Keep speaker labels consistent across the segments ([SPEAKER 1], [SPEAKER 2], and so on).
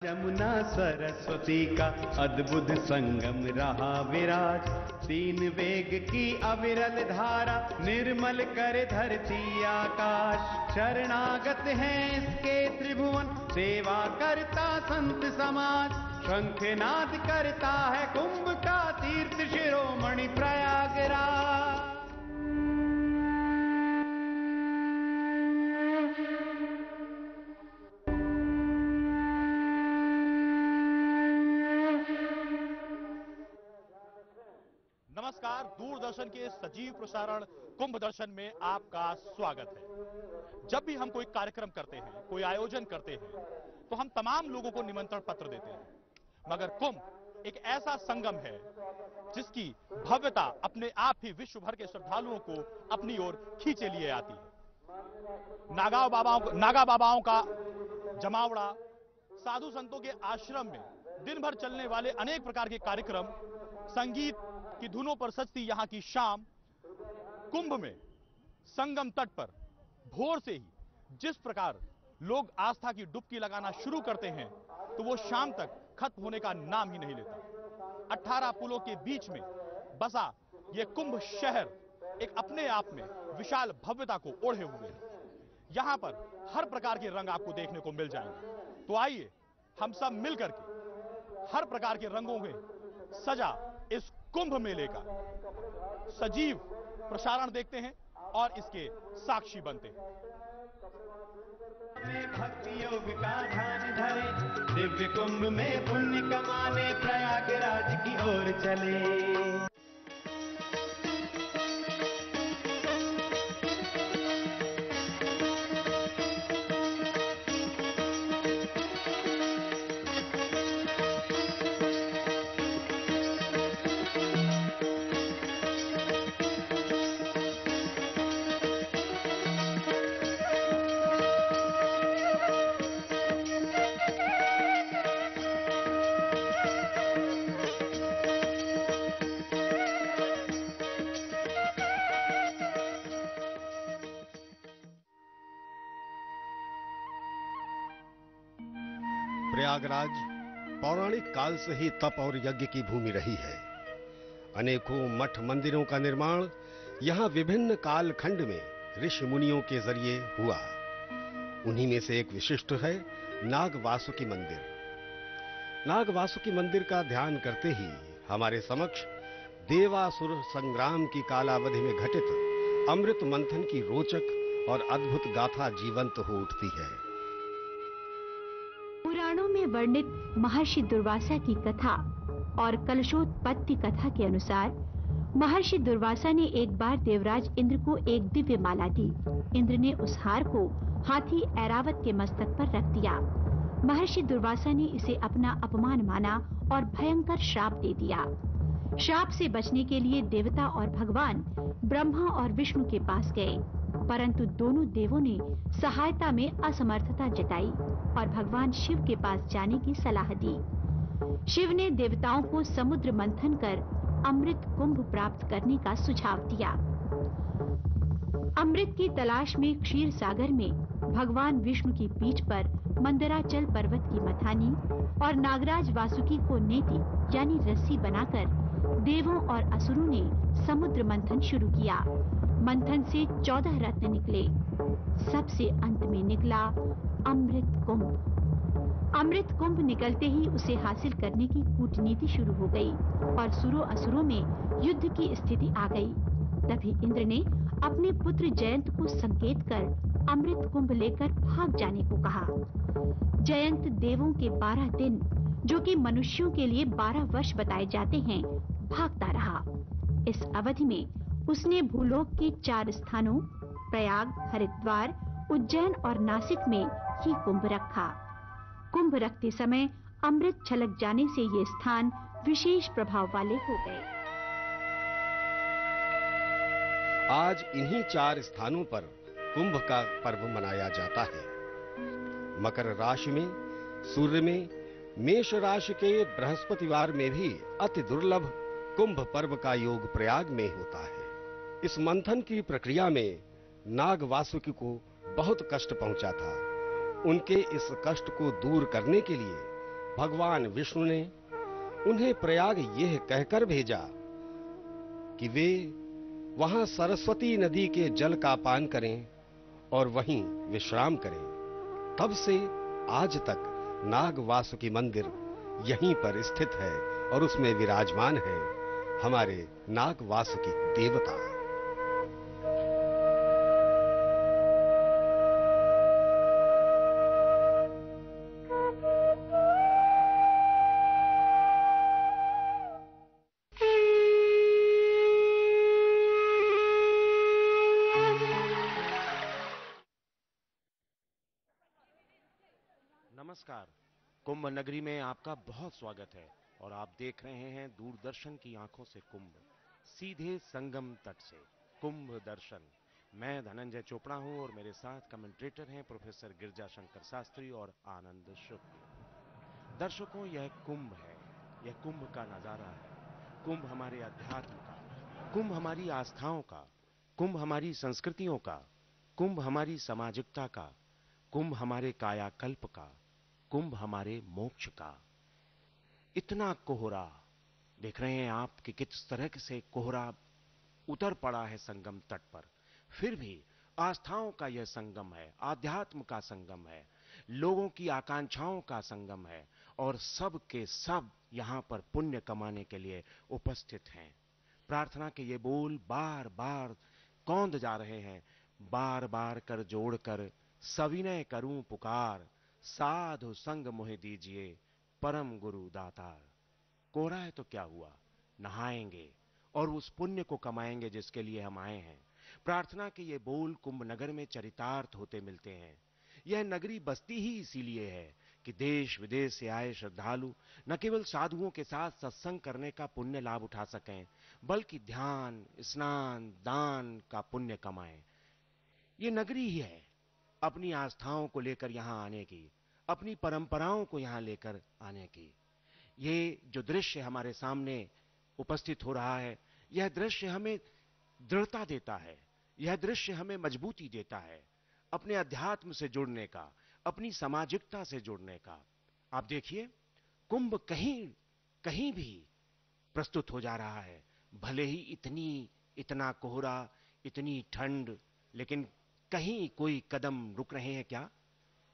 [SPEAKER 1] यमुना सरस्वती का अद्भुत संगम रहा विराज, तीन वेग की अविरल धारा निर्मल करे धरती आकाश। शरणागत हैं इसके त्रिभुवन, सेवा करता संत समाज, शंखनाद करता है कुंभ का तीर्थ शिरोमणि प्रयागराज।
[SPEAKER 2] नमस्कार, दूरदर्शन के सजीव प्रसारण कुंभ दर्शन में आपका स्वागत है। जब भी हम कोई कार्यक्रम करते हैं, कोई आयोजन करते हैं, तो हम तमाम लोगों को निमंत्रण पत्र देते हैं, मगर कुंभ एक ऐसा संगम है जिसकी भव्यता अपने आप ही विश्व भर के श्रद्धालुओं को अपनी ओर खींचे लिए आती है। नागा बाबाओं का जमावड़ा, साधु संतों के आश्रम में दिन भर चलने वाले अनेक प्रकार के कार्यक्रम, संगीत की धुनों पर सजती यहां की शाम, कुंभ में संगम तट पर भोर से ही जिस प्रकार लोग आस्था की डुबकी लगाना शुरू करते हैं, तो वो शाम तक खत्म होने का नाम ही नहीं लेता। 18 पुलों के बीच में बसा ये कुंभ शहर एक अपने आप में विशाल भव्यता को ओढ़े हुए है। यहां पर हर प्रकार के रंग आपको देखने को मिल जाएंगे। तो आइए हम सब मिलकर के हर प्रकार के रंगों में सजा इस कुंभ मेले का सजीव प्रसारण देखते हैं और इसके साक्षी बनते हैं।
[SPEAKER 1] भक्ति योग का ध्यान धरे, दिव्य कुंभ में पुण्य कमाने प्रयागराज की ओर चले।
[SPEAKER 3] प्रयागराज पौराणिक काल से ही तप और यज्ञ की भूमि रही है। अनेकों मठ मंदिरों का निर्माण यहाँ विभिन्न काल खंड में ऋषि मुनियों के जरिए हुआ। उन्हीं में से एक विशिष्ट है नाग वासुकी मंदिर। नाग वासुकी मंदिर का ध्यान करते ही हमारे समक्ष देवासुर संग्राम की कालावधि में घटित अमृत मंथन की रोचक और अद्भुत गाथा जीवंत हो उठती है।
[SPEAKER 4] पुराणों में वर्णित महर्षि दुर्वासा की कथा और कलशोत्पत्ति कथा के अनुसार महर्षि दुर्वासा ने एक बार देवराज इंद्र को एक दिव्य माला दी। इंद्र ने उस हार को हाथी ऐरावत के मस्तक पर रख दिया। महर्षि दुर्वासा ने इसे अपना अपमान माना और भयंकर श्राप दे दिया। श्राप से बचने के लिए देवता और भगवान ब्रह्मा और विष्णु के पास गए, परंतु दोनों देवों ने सहायता में असमर्थता जताई और भगवान शिव के पास जाने की सलाह दी। शिव ने देवताओं को समुद्र मंथन कर अमृत कुंभ प्राप्त करने का सुझाव दिया। अमृत की तलाश में क्षीर सागर में भगवान विष्णु की पीठ पर मंदराचल पर्वत की मथानी और नागराज वासुकी को नेति यानी रस्सी बनाकर देवों और असुरों ने समुद्र मंथन शुरू किया। मंथन से 14 रत्न निकले। सबसे अंत में निकला अमृत कुंभ। अमृत कुंभ निकलते ही उसे हासिल करने की कूटनीति शुरू हो गई और सुरों असुरों में युद्ध की स्थिति आ गई। तभी इंद्र ने अपने पुत्र जयंत को संकेत कर अमृत कुंभ लेकर भाग जाने को कहा। जयंत देवों के 12 दिन, जो कि मनुष्यों के लिए 12 वर्ष बताए जाते हैं, भागता रहा। इस अवधि में उसने भूलोक के 4 स्थानों प्रयाग, हरिद्वार, उज्जैन और नासिक में ही कुंभ रखा। कुंभ रखते समय अमृत छलक जाने से ये स्थान विशेष प्रभाव वाले हो गए।
[SPEAKER 3] आज इन्हीं 4 स्थानों पर कुंभ का पर्व मनाया जाता है। मकर राशि में, सूर्य में, मेष राशि के बृहस्पतिवार में भी अति दुर्लभ कुंभ पर्व का योग प्रयाग में होता है। इस मंथन की प्रक्रिया में नाग वासुकी को बहुत कष्ट पहुंचा था। उनके इस कष्ट को दूर करने के लिए भगवान विष्णु ने उन्हें प्रयाग यह कहकर भेजा कि वे वहां सरस्वती नदी के जल का पान करें और वहीं विश्राम करें। तब से आज तक नाग वासुकी मंदिर यहीं पर स्थित है और उसमें विराजमान है हमारे नाग वासुकी देवता।
[SPEAKER 5] नमस्कार। कुंभ नगरी में आपका बहुत स्वागत है और आप देख रहे हैं दूरदर्शन की आंखों से कुंभ, सीधे संगम तट से कुंभ दर्शन। मैं धनंजय चोपड़ा हूं और मेरे साथ कमेंटेटर हैं प्रोफेसर गिरजा शंकर शास्त्री और आनंद शुक्ल। दर्शकों, यह कुंभ है, यह कुंभ का नजारा है। कुंभ हमारे अध्यात्म का, कुंभ हमारी आस्थाओं का, कुंभ हमारी संस्कृतियों का, कुंभ हमारी सामाजिकता का, कुंभ हमारे कायाकल्प का, कुंभ हमारे मोक्ष का। इतना कोहरा देख रहे हैं आप कि किस तरह से कोहरा उतर पड़ा है संगम तट पर। फिर भी आस्थाओं का यह संगम है, आध्यात्म का संगम है, लोगों की आकांक्षाओं का संगम है और सब के सब यहां पर पुण्य कमाने के लिए उपस्थित हैं। प्रार्थना के ये बोल बार बार कौंध जा रहे हैं, बार बार कर जोड़कर सविनय करूं पुकार, साधु संग मोहि दीजिए परम गुरु दातार। कोहरा है तो क्या हुआ, नहाएंगे और उस पुण्य को कमाएंगे जिसके लिए हम आए हैं। प्रार्थना के ये बोल कुंभ नगर में चरितार्थ होते मिलते हैं। यह नगरी बसती ही इसीलिए है कि देश विदेश से आए श्रद्धालु न केवल साधुओं के साथ सत्संग करने का पुण्य लाभ उठा सकें, बल्कि ध्यान, स्नान, दान का पुण्य कमाएं। ये नगरी ही है अपनी आस्थाओं को लेकर यहां आने की, अपनी परंपराओं को यहां लेकर आने की। ये जो दृश्य हमारे सामने उपस्थित हो रहा है, यह दृश्य हमें दृढ़ता देता है, यह दृश्य हमें मजबूती देता है अपने अध्यात्म से जुड़ने का, अपनी सामाजिकता से जुड़ने का। आप देखिए, कुंभ कहीं कहीं भी प्रस्तुत हो जा रहा है, भले ही इतना कोहरा, इतनी ठंड, लेकिन कहीं कोई कदम रुक रहे हैं क्या?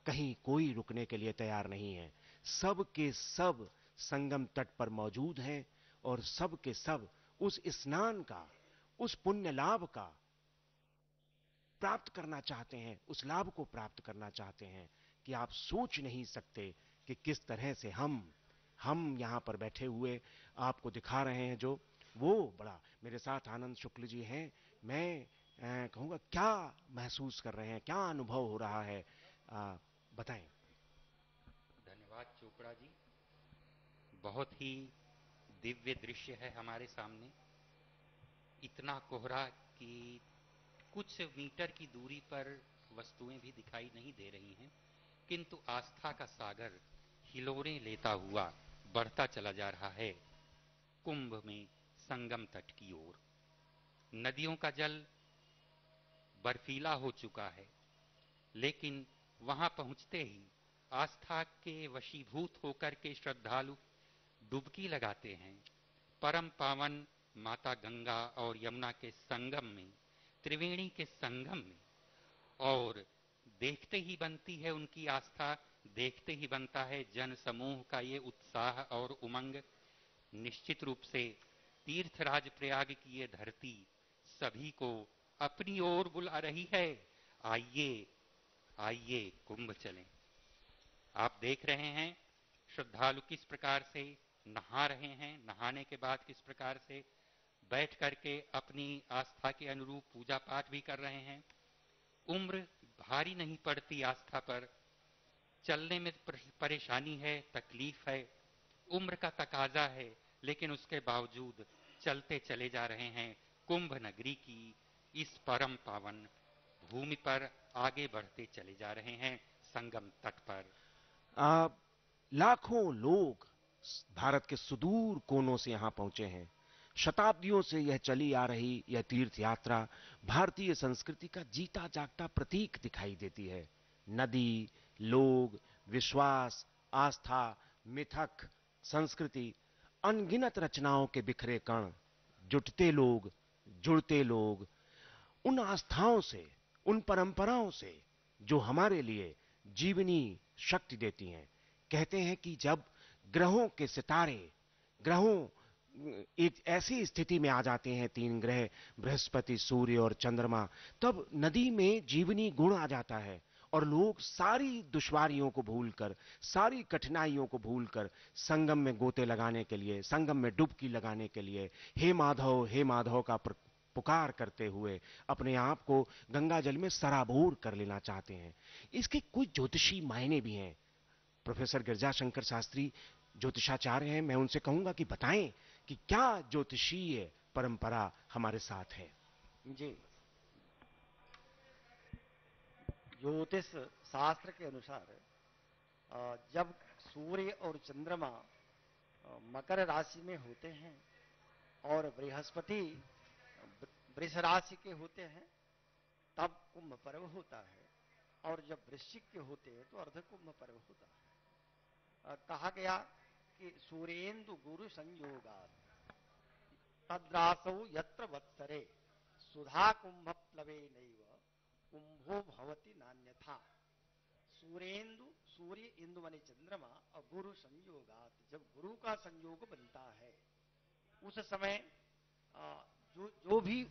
[SPEAKER 5] कहीं कोई रुकने के लिए तैयार नहीं है। सब के सब संगम तट पर मौजूद हैं और सब के सब उस स्नान का, उस पुण्य लाभ का प्राप्त करना चाहते हैं, उस लाभ को प्राप्त करना चाहते हैं कि आप सोच नहीं सकते कि किस तरह से हम यहां पर बैठे हुए आपको दिखा रहे हैं। जो वो बड़ा, मेरे साथ आनंद शुक्ल जी हैं, मैं कहूंगा क्या महसूस कर रहे हैं, क्या अनुभव हो रहा है, बताएं।
[SPEAKER 6] धन्यवाद चोपड़ा जी। बहुत ही दिव्य दृश्य है हमारे सामने। इतना कोहरा कि कुछ मीटर की दूरी पर वस्तुएं भी दिखाई नहीं दे रही हैं, किंतु आस्था का सागर हिलोरें लेता हुआ बढ़ता चला जा रहा है कुंभ में संगम तट की ओर। नदियों का जल बर्फीला हो चुका है, लेकिन वहां पहुंचते ही आस्था के वशीभूत होकर के श्रद्धालु डुबकी लगाते हैं परम पावन माता गंगा और यमुना के संगम में, त्रिवेणी के संगम में। और देखते ही बनती है उनकी आस्था, देखते ही बनता है जन समूह का ये उत्साह और उमंग। निश्चित रूप से तीर्थराज प्रयाग की ये धरती सभी को अपनी ओर बुला रही है। आइए आइए कुंभ चलें। आप देख रहे हैं श्रद्धालु किस प्रकार से नहा रहे हैं, नहाने के बाद किस प्रकार से बैठ करके अपनी आस्था के अनुरूप पूजा पाठ भी कर रहे हैं। उम्र भारी नहीं पड़ती आस्था पर, चलने में परेशानी है, तकलीफ है, उम्र का तकाजा है, लेकिन उसके बावजूद चलते चले जा रहे हैं कुंभ नगरी की इस परम पावन भूमि पर, आगे बढ़ते चले जा रहे हैं संगम तट पर।
[SPEAKER 5] लाखों लोग भारत के सुदूर कोनों से यहां पहुंचे हैं। शताब्दियों से यह चली आ रही यह तीर्थ यात्रा भारतीय संस्कृति का जीता जागता प्रतीक दिखाई देती है। नदी, लोग, विश्वास, आस्था, मिथक, संस्कृति, अनगिनत रचनाओं के बिखरे कण, जुटते लोग, जुड़ते लोग, उन आस्थाओं से, उन परंपराओं से जो हमारे लिए जीवनी शक्ति देती हैं। कहते हैं कि जब ग्रहों के सितारे, ग्रहों एक ऐसी स्थिति में आ जाते हैं, 3 ग्रह बृहस्पति, सूर्य और चंद्रमा, तब नदी में जीवनी गुण आ जाता है और लोग सारी दुश्वारियों को भूलकर, सारी कठिनाइयों को भूलकर संगम में गोते लगाने के लिए, संगम में डुबकी लगाने के लिए हे माधव का पुकार करते हुए अपने आप को गंगा जल में सराबोर कर लेना चाहते हैं। इसके कुछ ज्योतिषी मायने भी हैं। प्रोफेसर गिरजाशंकर शास्त्री ज्योतिषाचार्य हैं, मैं उनसे कहूंगा कि बताएं कि क्या ज्योतिषीय परंपरा हमारे साथ है।
[SPEAKER 7] जी, ज्योतिष शास्त्र के अनुसार जब सूर्य और चंद्रमा मकर राशि में होते हैं और बृहस्पति वृष राशि के होते हैं तब कुंभ पर्व होता है, और जब वृश्चिक के होते हैं तो अर्ध कुंभ पर्व होता है। कहा गया कि सूर्येन्दु गुरु संयोगात् तद्रासौ यत्र वत्सरे सुधा कुंभ प्लवे नैव कुंभो भवति नान्यथा। सूर्य इंदु माने चंद्रमा और गुरु संयोगात, जब गुरु का संयोग बनता है उस समय जो भी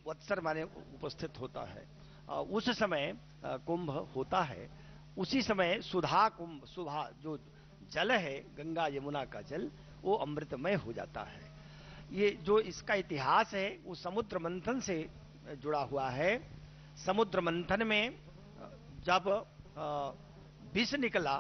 [SPEAKER 7] वत्सर माने उपस्थित होता है उस समय कुंभ होता है। उसी समय सुधा कुंभ, सुधा जो जल है गंगा यमुना का जल, वो अमृतमय हो जाता है। ये जो इसका इतिहास है वो समुद्र मंथन से जुड़ा हुआ है। समुद्र मंथन में जब विष निकला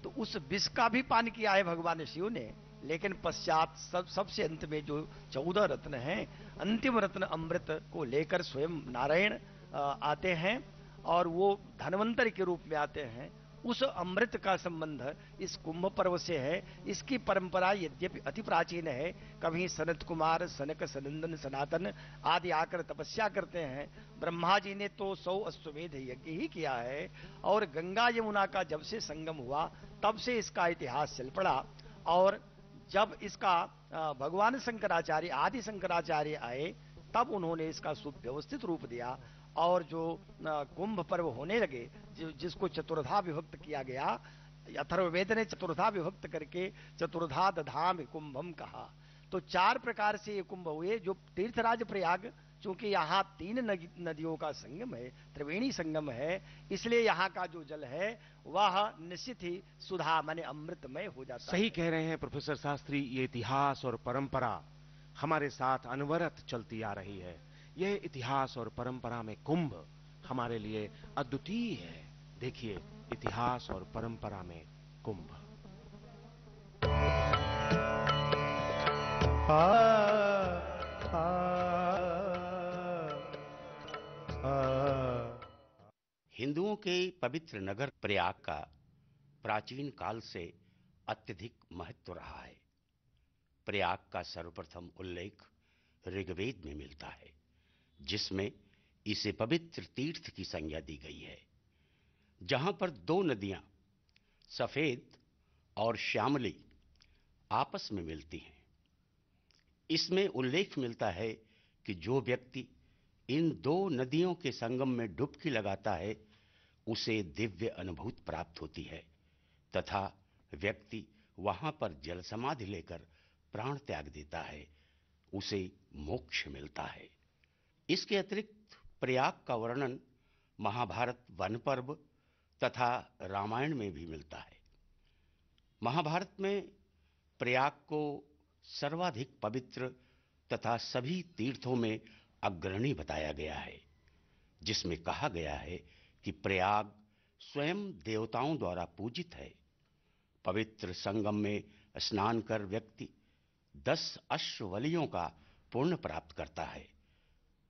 [SPEAKER 7] तो उस विष का भी पान किया है भगवान शिव ने, लेकिन पश्चात सबसे अंत में जो 14 रत्न हैं, अंतिम रत्न अमृत को लेकर स्वयं नारायण आते हैं और वो धन्वंतरि के रूप में आते हैं। उस अमृत का संबंध इस कुंभ पर्व से है। इसकी परंपरा यद्यपि अति प्राचीन है, कभी सनत कुमार, सनक, सनंदन, सनातन आदि आकर तपस्या करते हैं। ब्रह्मा जी ने तो 100 अश्वमेध यज्ञ ही किया है, और गंगा यमुना का जब से संगम हुआ तब से इसका इतिहास चल पड़ा। और जब इसका भगवान शंकराचार्य, आदि शंकराचार्य आए तब उन्होंने इसका सुव्यवस्थित रूप दिया, और जो कुंभ पर्व होने लगे, जिसको चतुर्धा विभक्त किया गया, अथर्ववेद ने चतुर्धा विभक्त करके चतुर्धा दधाम कुंभम कहा। तो 4 प्रकार से ये कुंभ हुए। जो तीर्थराज प्रयाग, चूंकि यहाँ 3 नदियों का संगम है, त्रिवेणी संगम है, इसलिए यहाँ का जो जल है वह निश्चित ही सुधा माने अमृतमय हो जाता है।
[SPEAKER 5] सही कह रहे हैं प्रोफेसर शास्त्री, ये इतिहास और परंपरा हमारे साथ अनवरत चलती आ रही है। यह इतिहास और परंपरा में कुंभ हमारे लिए अद्वितीय है। देखिए, इतिहास और परंपरा में कुंभ।
[SPEAKER 8] हिंदुओं के पवित्र नगर प्रयाग का प्राचीन काल से अत्यधिक महत्व रहा है। प्रयाग का सर्वप्रथम उल्लेख ऋग्वेद में मिलता है, जिसमें इसे पवित्र तीर्थ की संज्ञा दी गई है, जहां पर 2 नदियां सफेद और श्यामली आपस में मिलती हैं। इसमें उल्लेख मिलता है कि जो व्यक्ति इन 2 नदियों के संगम में डुबकी लगाता है उसे दिव्य अनुभूति प्राप्त होती है तथा व्यक्ति वहां पर जल समाधि लेकर प्राण त्याग देता है, उसे मोक्ष मिलता है। इसके अतिरिक्त प्रयाग का वर्णन महाभारत वन पर्व तथा रामायण में भी मिलता है। महाभारत में प्रयाग को सर्वाधिक पवित्र तथा सभी तीर्थों में अग्रणी बताया गया है, जिसमें कहा गया है कि प्रयाग स्वयं देवताओं द्वारा पूजित है। पवित्र संगम में स्नान कर व्यक्ति 10 अश्वबलियों का पुण्य प्राप्त करता है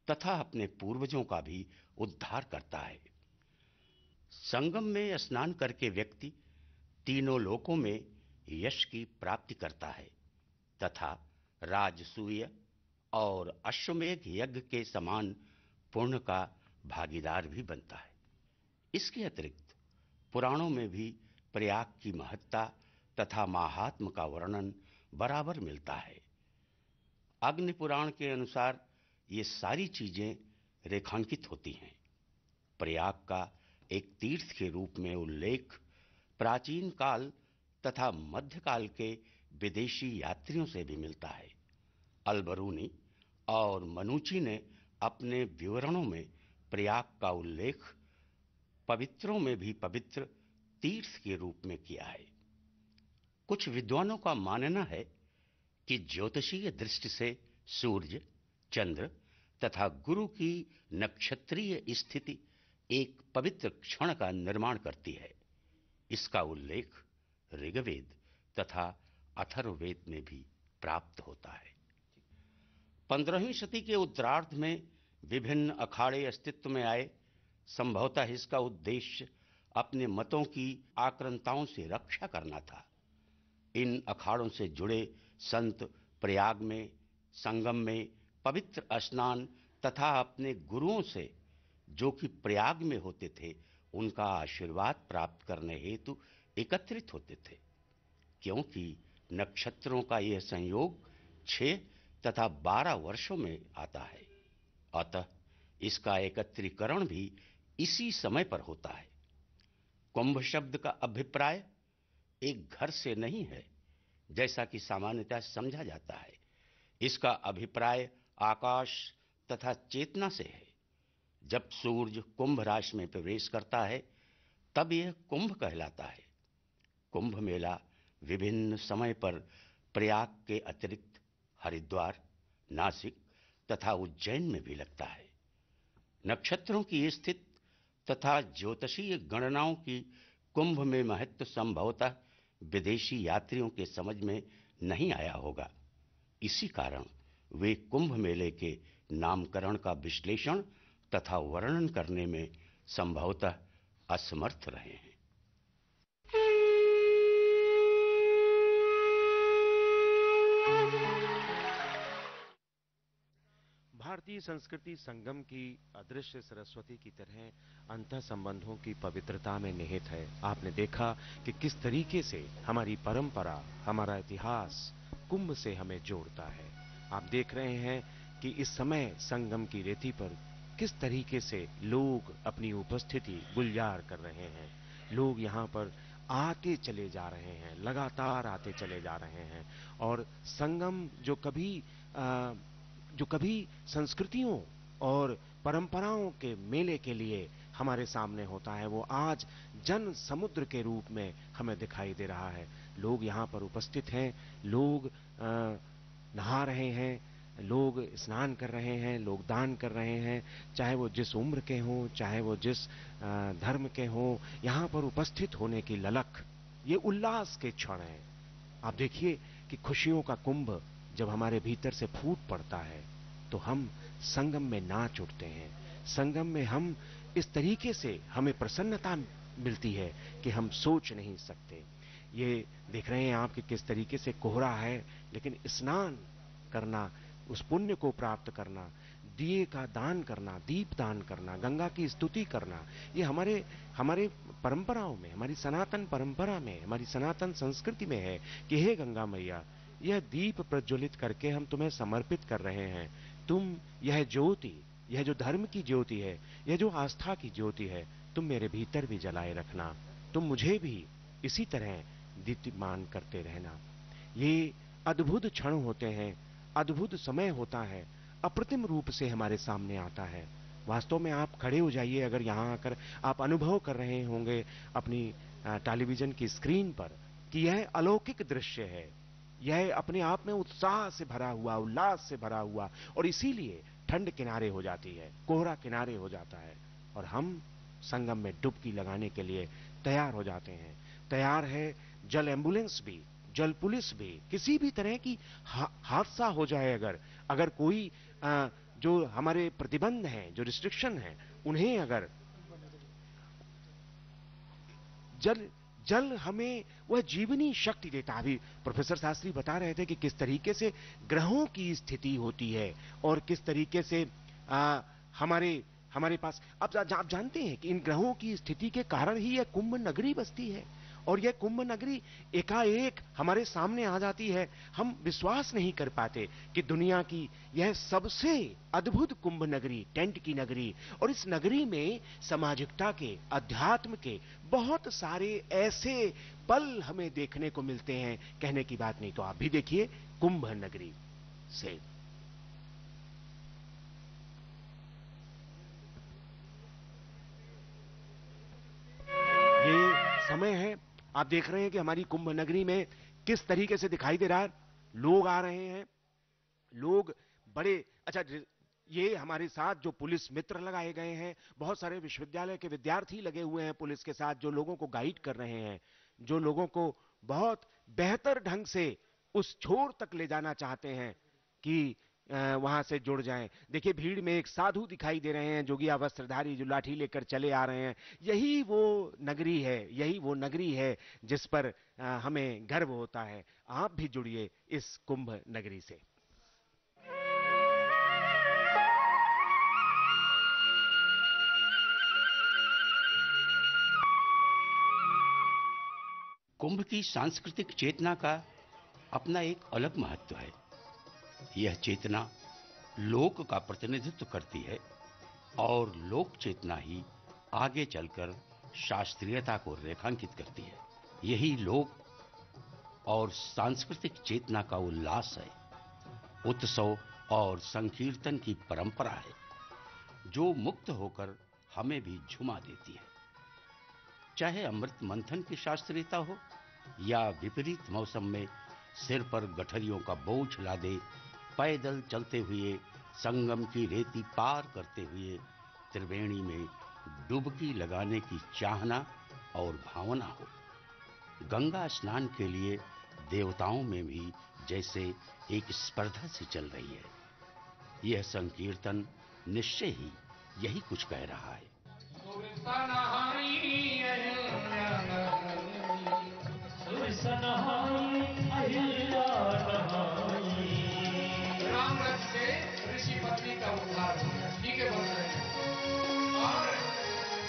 [SPEAKER 8] तथा अपने पूर्वजों का भी उद्धार करता है। संगम में स्नान करके व्यक्ति तीनों लोकों में यश की प्राप्ति करता है तथा राजसूय और अश्वमेध यज्ञ के समान पुण्य का भागीदार भी बनता है। इसके अतिरिक्त पुराणों में भी प्रयाग की महत्ता तथा माहात्म का वर्णन बराबर मिलता है। अग्नि पुराण के अनुसार ये सारी चीजें रेखांकित होती हैं। प्रयाग का एक तीर्थ के रूप में उल्लेख प्राचीन काल तथा मध्यकाल के विदेशी यात्रियों से भी मिलता है। अलबरूनी और मनुची ने अपने विवरणों में प्रयाग का उल्लेख पवित्रों में भी पवित्र तीर्थ के रूप में किया है। कुछ विद्वानों का मानना है कि ज्योतिषीय दृष्टि से सूर्य, चंद्र तथा गुरु की नक्षत्रीय स्थिति एक पवित्र क्षण का निर्माण करती है। इसका उल्लेख ऋग्वेद तथा अथर्ववेद में भी प्राप्त होता है। 15वीं सदी के उत्तरार्ध में विभिन्न अखाड़े अस्तित्व में आए। संभवतः इसका उद्देश्य अपने मतों की आक्रांताओं से रक्षा करना था। इन अखाड़ों से जुड़े संत प्रयाग में, संगम में पवित्र स्नान तथा अपने गुरुओं से, जो कि प्रयाग में होते थे, उनका आशीर्वाद प्राप्त करने हेतु एकत्रित होते थे। क्योंकि नक्षत्रों का यह संयोग 6 तथा 12 वर्षों में आता है, अतः इसका एकत्रीकरण भी इसी समय पर होता है। कुंभ शब्द का अभिप्राय एक घर से नहीं है, जैसा कि सामान्यतः समझा जाता है। इसका अभिप्राय आकाश तथा चेतना से है। जब सूर्य कुंभ राशि में प्रवेश करता है, तब यह कुंभ कहलाता है। कुंभ मेला विभिन्न समय पर प्रयाग के अतिरिक्त हरिद्वार, नासिक तथा उज्जैन में भी लगता है। नक्षत्रों की स्थिति तथा ज्योतिषीय गणनाओं की कुंभ में महत्व संभवतः विदेशी यात्रियों के समझ में नहीं आया होगा। इसी कारण वे कुंभ मेले के नामकरण का विश्लेषण तथा वर्णन करने में संभवतः असमर्थ रहे हैं।
[SPEAKER 5] भारतीय संस्कृति संगम की अदृश्य सरस्वती की तरह अंतः संबंधों की पवित्रता में निहित है। आपने देखा कि किस तरीके से हमारी परंपरा, हमारा इतिहास कुंभ से हमें जोड़ता है। आप देख रहे हैं कि इस समय संगम की रेती पर किस तरीके से लोग अपनी उपस्थिति गुलजार कर रहे हैं। लोग यहाँ पर आते चले जा रहे हैं, लगातार आते चले जा रहे हैं। और संगम जो कभी संस्कृतियों और परंपराओं के मेले के लिए हमारे सामने होता है, वो आज जन समुद्र के रूप में हमें दिखाई दे रहा है। लोग यहाँ पर उपस्थित हैं, लोग नहा रहे हैं, लोग स्नान कर रहे हैं, लोग दान कर रहे हैं, चाहे वो जिस उम्र के हों, चाहे वो जिस धर्म के हों। यहाँ पर उपस्थित होने की ललक, ये उल्लास के क्षण हैं। आप देखिए कि खुशियों का कुंभ जब हमारे भीतर से फूट पड़ता है तो हम संगम में नाच उठते हैं। संगम में हम इस तरीके से हमें प्रसन्नता मिलती है कि हम सोच नहीं सकते। ये देख रहे हैं आप कि किस तरीके से कोहरा है, लेकिन स्नान करना, उस पुण्य को प्राप्त करना, दिए का दान करना, दीप दान करना, गंगा की स्तुति करना, ये हमारे परंपराओं में, हमारी सनातन परंपरा में, हमारी सनातन संस्कृति में है कि हे गंगा मैया, यह दीप प्रज्वलित करके हम तुम्हें समर्पित कर रहे हैं। तुम यह ज्योति, यह जो धर्म की ज्योति है, यह जो आस्था की ज्योति है, तुम मेरे भीतर भी जलाए रखना। तुम मुझे भी इसी तरह दीप्तिमान करते रहना। ये अद्भुत क्षण होते हैं, अद्भुत समय होता है, अप्रतिम रूप से हमारे सामने आता है। वास्तव में आप खड़े हो जाइए, अगर यहाँ आकर आप अनुभव कर रहे होंगे अपनी टेलीविजन की स्क्रीन पर कि यह अलौकिक दृश्य है। यह अपने आप में उत्साह से भरा हुआ, उल्लास से भरा हुआ, और इसीलिए ठंड किनारे हो जाती है, कोहरा किनारे हो जाता है, और हम संगम में डुबकी लगाने के लिए तैयार हो जाते हैं। तैयार है जल एम्बुलेंस भी, जल पुलिस भी। किसी भी तरह की हादसा हो जाए, अगर कोई जो हमारे प्रतिबंध हैं, जो रिस्ट्रिक्शन हैं, उन्हें अगर जल हमें वह जीवनी शक्ति देता है। अभी प्रोफेसर शास्त्री बता रहे थे कि किस तरीके से ग्रहों की स्थिति होती है और किस तरीके से हमारे पास, अब आप जानते हैं कि इन ग्रहों की स्थिति के कारण ही यह कुंभ नगरी बसती है। और यह कुंभ नगरी एकाएक हमारे सामने आ जाती है। हम विश्वास नहीं कर पाते कि दुनिया की यह सबसे अद्भुत कुंभ नगरी, टेंट की नगरी, और इस नगरी में सामाजिकता के, अध्यात्म के बहुत सारे ऐसे पल हमें देखने को मिलते हैं, कहने की बात नहीं। तो आप भी देखिए कुंभ नगरी से। ये समय है, आप देख रहे हैं कि हमारी कुंभ नगरी में किस तरीके से दिखाई दे रहा है। लोग आ रहे हैं, लोग बड़े अच्छा। ये हमारे साथ जो पुलिस मित्र लगाए गए हैं, बहुत सारे विश्वविद्यालय के विद्यार्थी लगे हुए हैं पुलिस के साथ, जो लोगों को गाइड कर रहे हैं, जो लोगों को बहुत बेहतर ढंग से उस छोर तक ले जाना चाहते हैं कि वहां से जुड़ जाएं। देखिए भीड़ में एक साधु दिखाई दे रहे हैं, जोगिया वस्त्रधारी, जो लाठी लेकर चले आ रहे हैं। यही वो नगरी है, यही वो नगरी है जिस पर हमें गर्व होता है। आप भी जुड़िए इस कुंभ नगरी से।
[SPEAKER 8] कुंभ की सांस्कृतिक चेतना का अपना एक अलग महत्व है। यह चेतना लोक का प्रतिनिधित्व करती है और लोक चेतना ही आगे चलकर शास्त्रीयता को रेखांकित करती है। यही लोक और सांस्कृतिक चेतना का उल्लास है, उत्सव और संकीर्तन की परंपरा है, जो मुक्त होकर हमें भी झुमा देती है। चाहे अमृत मंथन की शास्त्रीयता हो या विपरीत मौसम में सिर पर गठरियों का बोझ लादे पैदल चलते हुए संगम की रेती पार करते हुए त्रिवेणी में डुबकी लगाने की चाहना और भावना हो। गंगा स्नान के लिए देवताओं में भी जैसे एक स्पर्धा सी चल रही है। यह संकीर्तन निश्चय ही यही कुछ कह रहा है।
[SPEAKER 9] रामरथ से ऋषि पत्नी का उद्धार हो गया, ठीक है बोल रहे हैं। और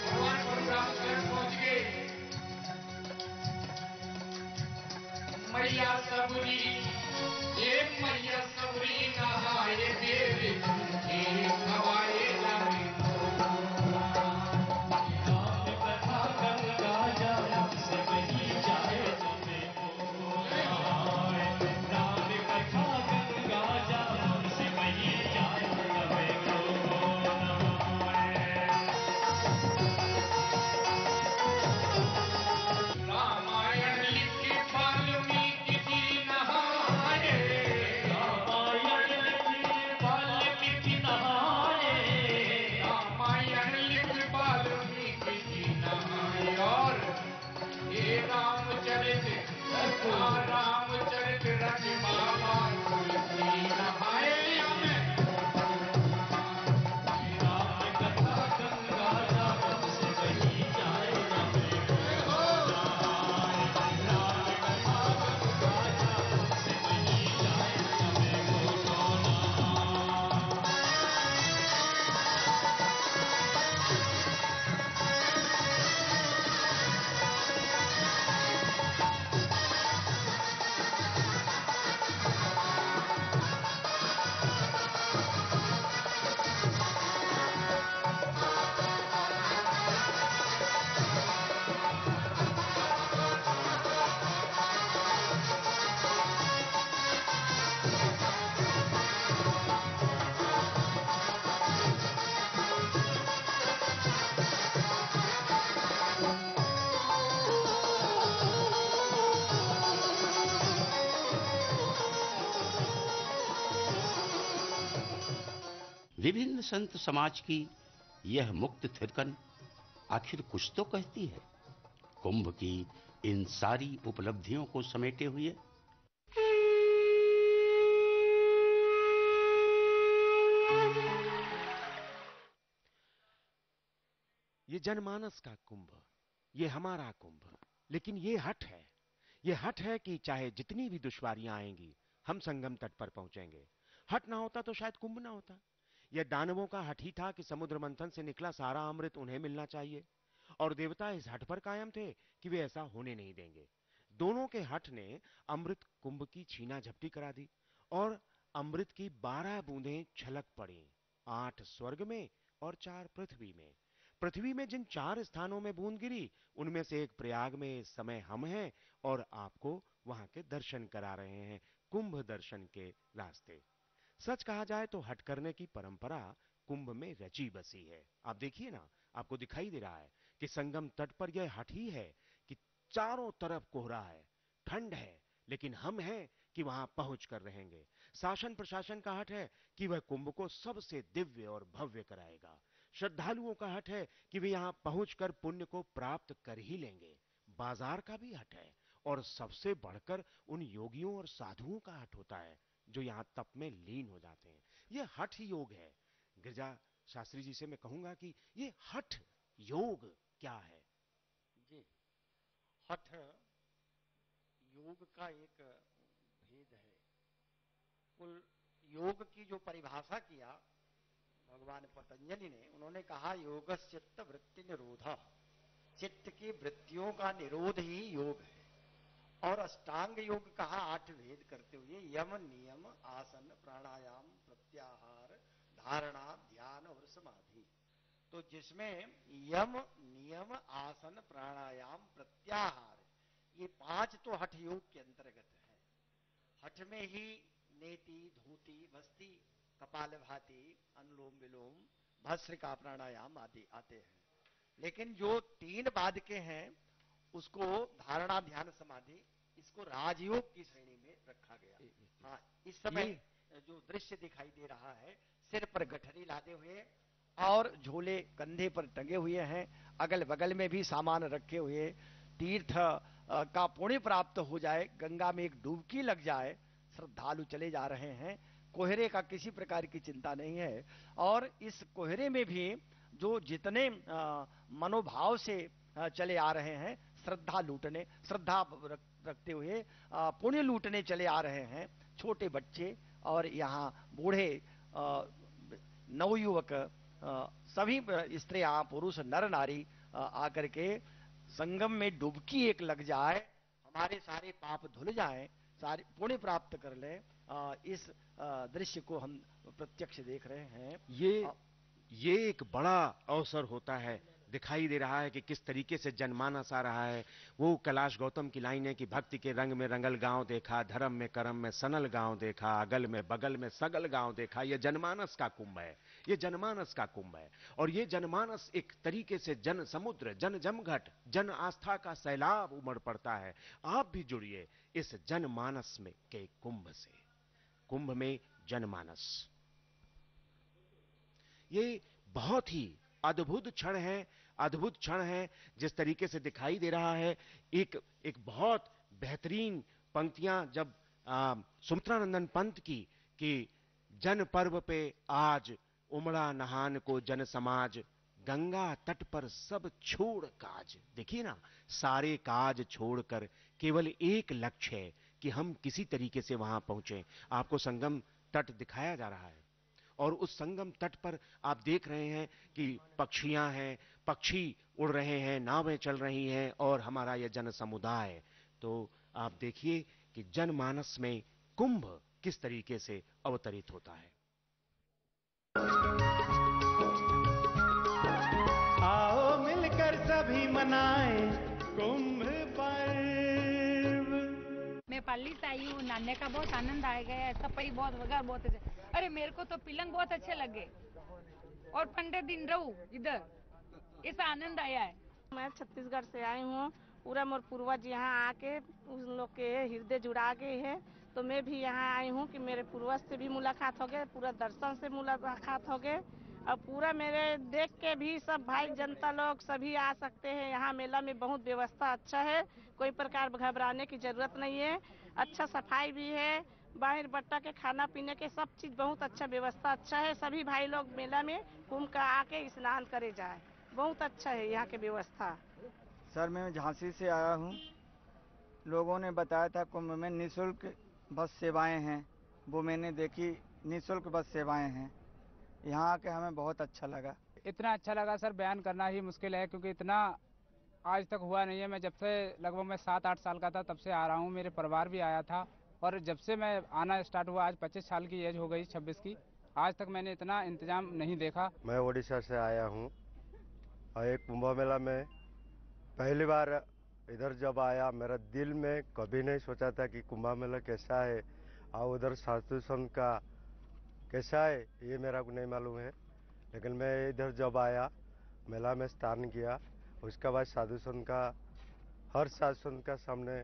[SPEAKER 9] भगवान परशुराम स्वयं पहुंच गए। मैया सबरी, एक मैया सबरी नहाए देवे, एक हवाए जाने कथा गंगा जल से बही जाए तो देखो। राम कथा गंगा जल से बही जाए तो देखो। रामायण लिखे वाल्मीकि जी नहाए, रामायण लिखे वाल्मीकि नहाए, रामायण लिखे वाल्मीकि जी नहाए। और हे रामचरित रच बाबा तुलसी नहाए। हमें राम कथा गंगा जल से बही जाए हमें हो। राम कथा गंगा जल से बही जाए हमें हो।
[SPEAKER 8] विभिन्न संत समाज की यह मुक्त थिरकन आखिर कुछ तो कहती है। कुंभ की इन सारी उपलब्धियों को समेटे हुए
[SPEAKER 5] ये जनमानस का कुंभ, ये हमारा कुंभ, लेकिन ये हट है। ये हट है कि चाहे जितनी भी दुश्वारियां आएंगी, हम संगम तट पर पहुंचेंगे। हट ना होता तो शायद कुंभ ना होता। यह दानवों का हट ही था कि समुद्र मंथन से निकला सारा अमृत उन्हें मिलना चाहिए, और देवता इस हठ पर कायम थे कि वे ऐसा होने नहीं देंगे। दोनों के हठ ने अमृत कुंभ की छीना झपटी करा दी और अमृत की 12 बूंदें छलक पड़ी, 8 स्वर्ग में और 4 पृथ्वी में। पृथ्वी में जिन 4 स्थानों में बूंद गिरी, उनमें से एक प्रयाग में इस समय हम हैं और आपको वहां के दर्शन करा रहे हैं, कुंभ दर्शन के रास्ते। सच कहा जाए तो हट करने की परंपरा कुंभ में रची बसी है। आप देखिए ना, आपको दिखाई दे रहा है कि संगम तट पर यह हट ही है कि चारों तरफ कोहरा है, ठंड है, लेकिन हम हैं कि वहां पहुंच कर रहेंगे। शासन प्रशासन का हट है कि वह कुंभ को सबसे दिव्य और भव्य कराएगा। श्रद्धालुओं का हट है कि वे यहां पहुंचकर पुण्य को प्राप्त कर ही लेंगे। बाजार का भी हट है और सबसे बढ़कर उन योगियों और साधुओं का हट होता है जो यहां तप में लीन हो जाते हैं। यह हठ योग है। गिरजा शास्त्री जी से मैं कहूंगा कि ये हठ योग क्या है?
[SPEAKER 7] जी, हठ योग का एक भेद है। कुल योग की जो परिभाषा किया भगवान पतंजलि ने, उन्होंने कहा योगश्चित्त वृत्ति निरोध, चित्त की वृत्तियों का निरोध ही योग है। और अष्टांग योग कहा 8 भेद करते हुए, यम नियम आसन प्राणायाम प्रत्याहार धारणा ध्यान और समाधि। तो जिसमें यम नियम आसन प्राणायाम प्रत्याहार, ये 5 तो हठ योग के अंतर्गत है। हठ में ही नेति धूति भस्ती कपालभाति अनुलोम विलोम भस्त्रिका प्राणायाम आदि आते हैं। लेकिन जो 3 बाद के हैं उसको धारणा ध्यान समाधि, इसको राजयोग की श्रेणी में रखा गया। हाँ, इस समय जो दृश्य दिखाई दे रहा है, सिर पर गठरी लादे हुए और झोले कंधे पर टंगे हुए हैं, अगल बगल में भी सामान रखे हुए, तीर्थ का पुण्य प्राप्त हो जाए, गंगा में एक डुबकी लग जाए, श्रद्धालु चले जा रहे हैं। कोहरे का किसी प्रकार की चिंता नहीं है। और इस कोहरे में भी जो जितने मनोभाव से चले आ रहे हैं, श्रद्धा लूटने, श्रद्धा रखते हुए पुण्य लूटने चले आ रहे हैं, छोटे बच्चे और यहाँ बूढ़े नवयुवक, सभी स्त्रियां पुरुष नर नारी आकर के संगम में डुबकी एक लग जाए, हमारे सारे पाप धुल जाएं, सारे पुण्य प्राप्त कर ले। इस दृश्य को हम प्रत्यक्ष देख रहे हैं।
[SPEAKER 5] ये एक बड़ा अवसर होता है। दिखाई दे रहा है कि किस तरीके से जनमानस आ रहा है। वो कैलाश गौतम की लाइन है कि भक्ति के रंग में रंगल गांव देखा, धर्म में करम में सनल गांव देखा, अगल में बगल में सगल गांव देखा। ये जनमानस का कुंभ है, ये जनमानस का कुंभ है। और ये जनमानस एक तरीके से जन समुद्र, जन जमघट, जन आस्था का सैलाब उमड़ पड़ता है। आप भी जुड़िए इस जनमानस में के कुंभ से। कुंभ में जनमानस, ये बहुत ही अद्भुत क्षण है, अद्भुत क्षण है। जिस तरीके से दिखाई दे रहा है, एक बहुत बेहतरीन पंक्तियां जब सुमित्रानंदन पंत की कि जन पर्व पे आज उमड़ा नहान को जन समाज, गंगा तट पर सब छोड़ काज। देखिए ना, सारे काज छोड़कर केवल एक लक्ष्य है कि हम किसी तरीके से वहां पहुंचे। आपको संगम तट दिखाया जा रहा है और उस संगम तट पर आप देख रहे हैं कि पक्षियां हैं, पक्षी उड़ रहे हैं, नावें चल रही हैं और हमारा यह जन समुदाय। तो आप देखिए कि जनमानस में कुंभ किस तरीके से अवतरित होता है।
[SPEAKER 1] आओ मिलकर सभी मनाएं कुंभ पर्व।
[SPEAKER 10] मैं पाली से आई हूँ, नाने का बहुत आनंद आ गया, सफाई बहुत वगैरह बहुत अच्छे। अरे मेरे को तो पिलंग बहुत अच्छे लगे और 15 दिन रहूं इधर, ऐसा आनंद आया है।
[SPEAKER 11] मैं छत्तीसगढ़ से आई हूँ, पूरा मोर पूर्वज यहाँ आके उन लोग के हृदय जुड़ा गए हैं, तो मैं भी यहाँ आई हूँ कि मेरे पूर्वज से भी मुलाकात हो गए, पूरा दर्शन से मुलाकात हो गए और पूरा मेरे देख के भी सब भाई जनता लोग सभी आ सकते हैं। यहाँ मेला में बहुत व्यवस्था अच्छा है, कोई प्रकार घबराने की जरूरत नहीं है, अच्छा सफाई भी है, बाहर बट्टा के खाना पीने के सब चीज बहुत अच्छा व्यवस्था अच्छा है। सभी भाई लोग मेला में कुंभ का आके स्नान करे जाए, बहुत अच्छा है यहाँ की व्यवस्था।
[SPEAKER 12] सर मैं झांसी से आया हूँ, लोगों ने बताया था कुंभ में निःशुल्क बस सेवाएं हैं, वो मैंने देखी, निःशुल्क बस सेवाएं हैं। यहाँ आके हमें बहुत अच्छा लगा।
[SPEAKER 13] इतना अच्छा लगा सर, बयान करना ही मुश्किल है क्योंकि इतना आज तक हुआ नहीं है। मैं जब से लगभग मैं 7-8 साल का था तब से आ रहा हूँ, मेरे परिवार भी आया था और जब से मैं आना स्टार्ट हुआ, आज 25 साल की एज हो गई, 26 की, आज तक मैंने इतना इंतजाम नहीं देखा।
[SPEAKER 14] मैं ओडिशा से आया हूँ और एक कुंभ मेला में पहली बार इधर जब आया, मेरा दिल में कभी नहीं सोचा था कि कुंभ मेला कैसा है और उधर साधु संत का कैसा है ये मेरा को नहीं मालूम है। लेकिन मैं इधर जब आया, मेला में स्नान किया, उसके बाद साधु संत का हर साधु संत का सामने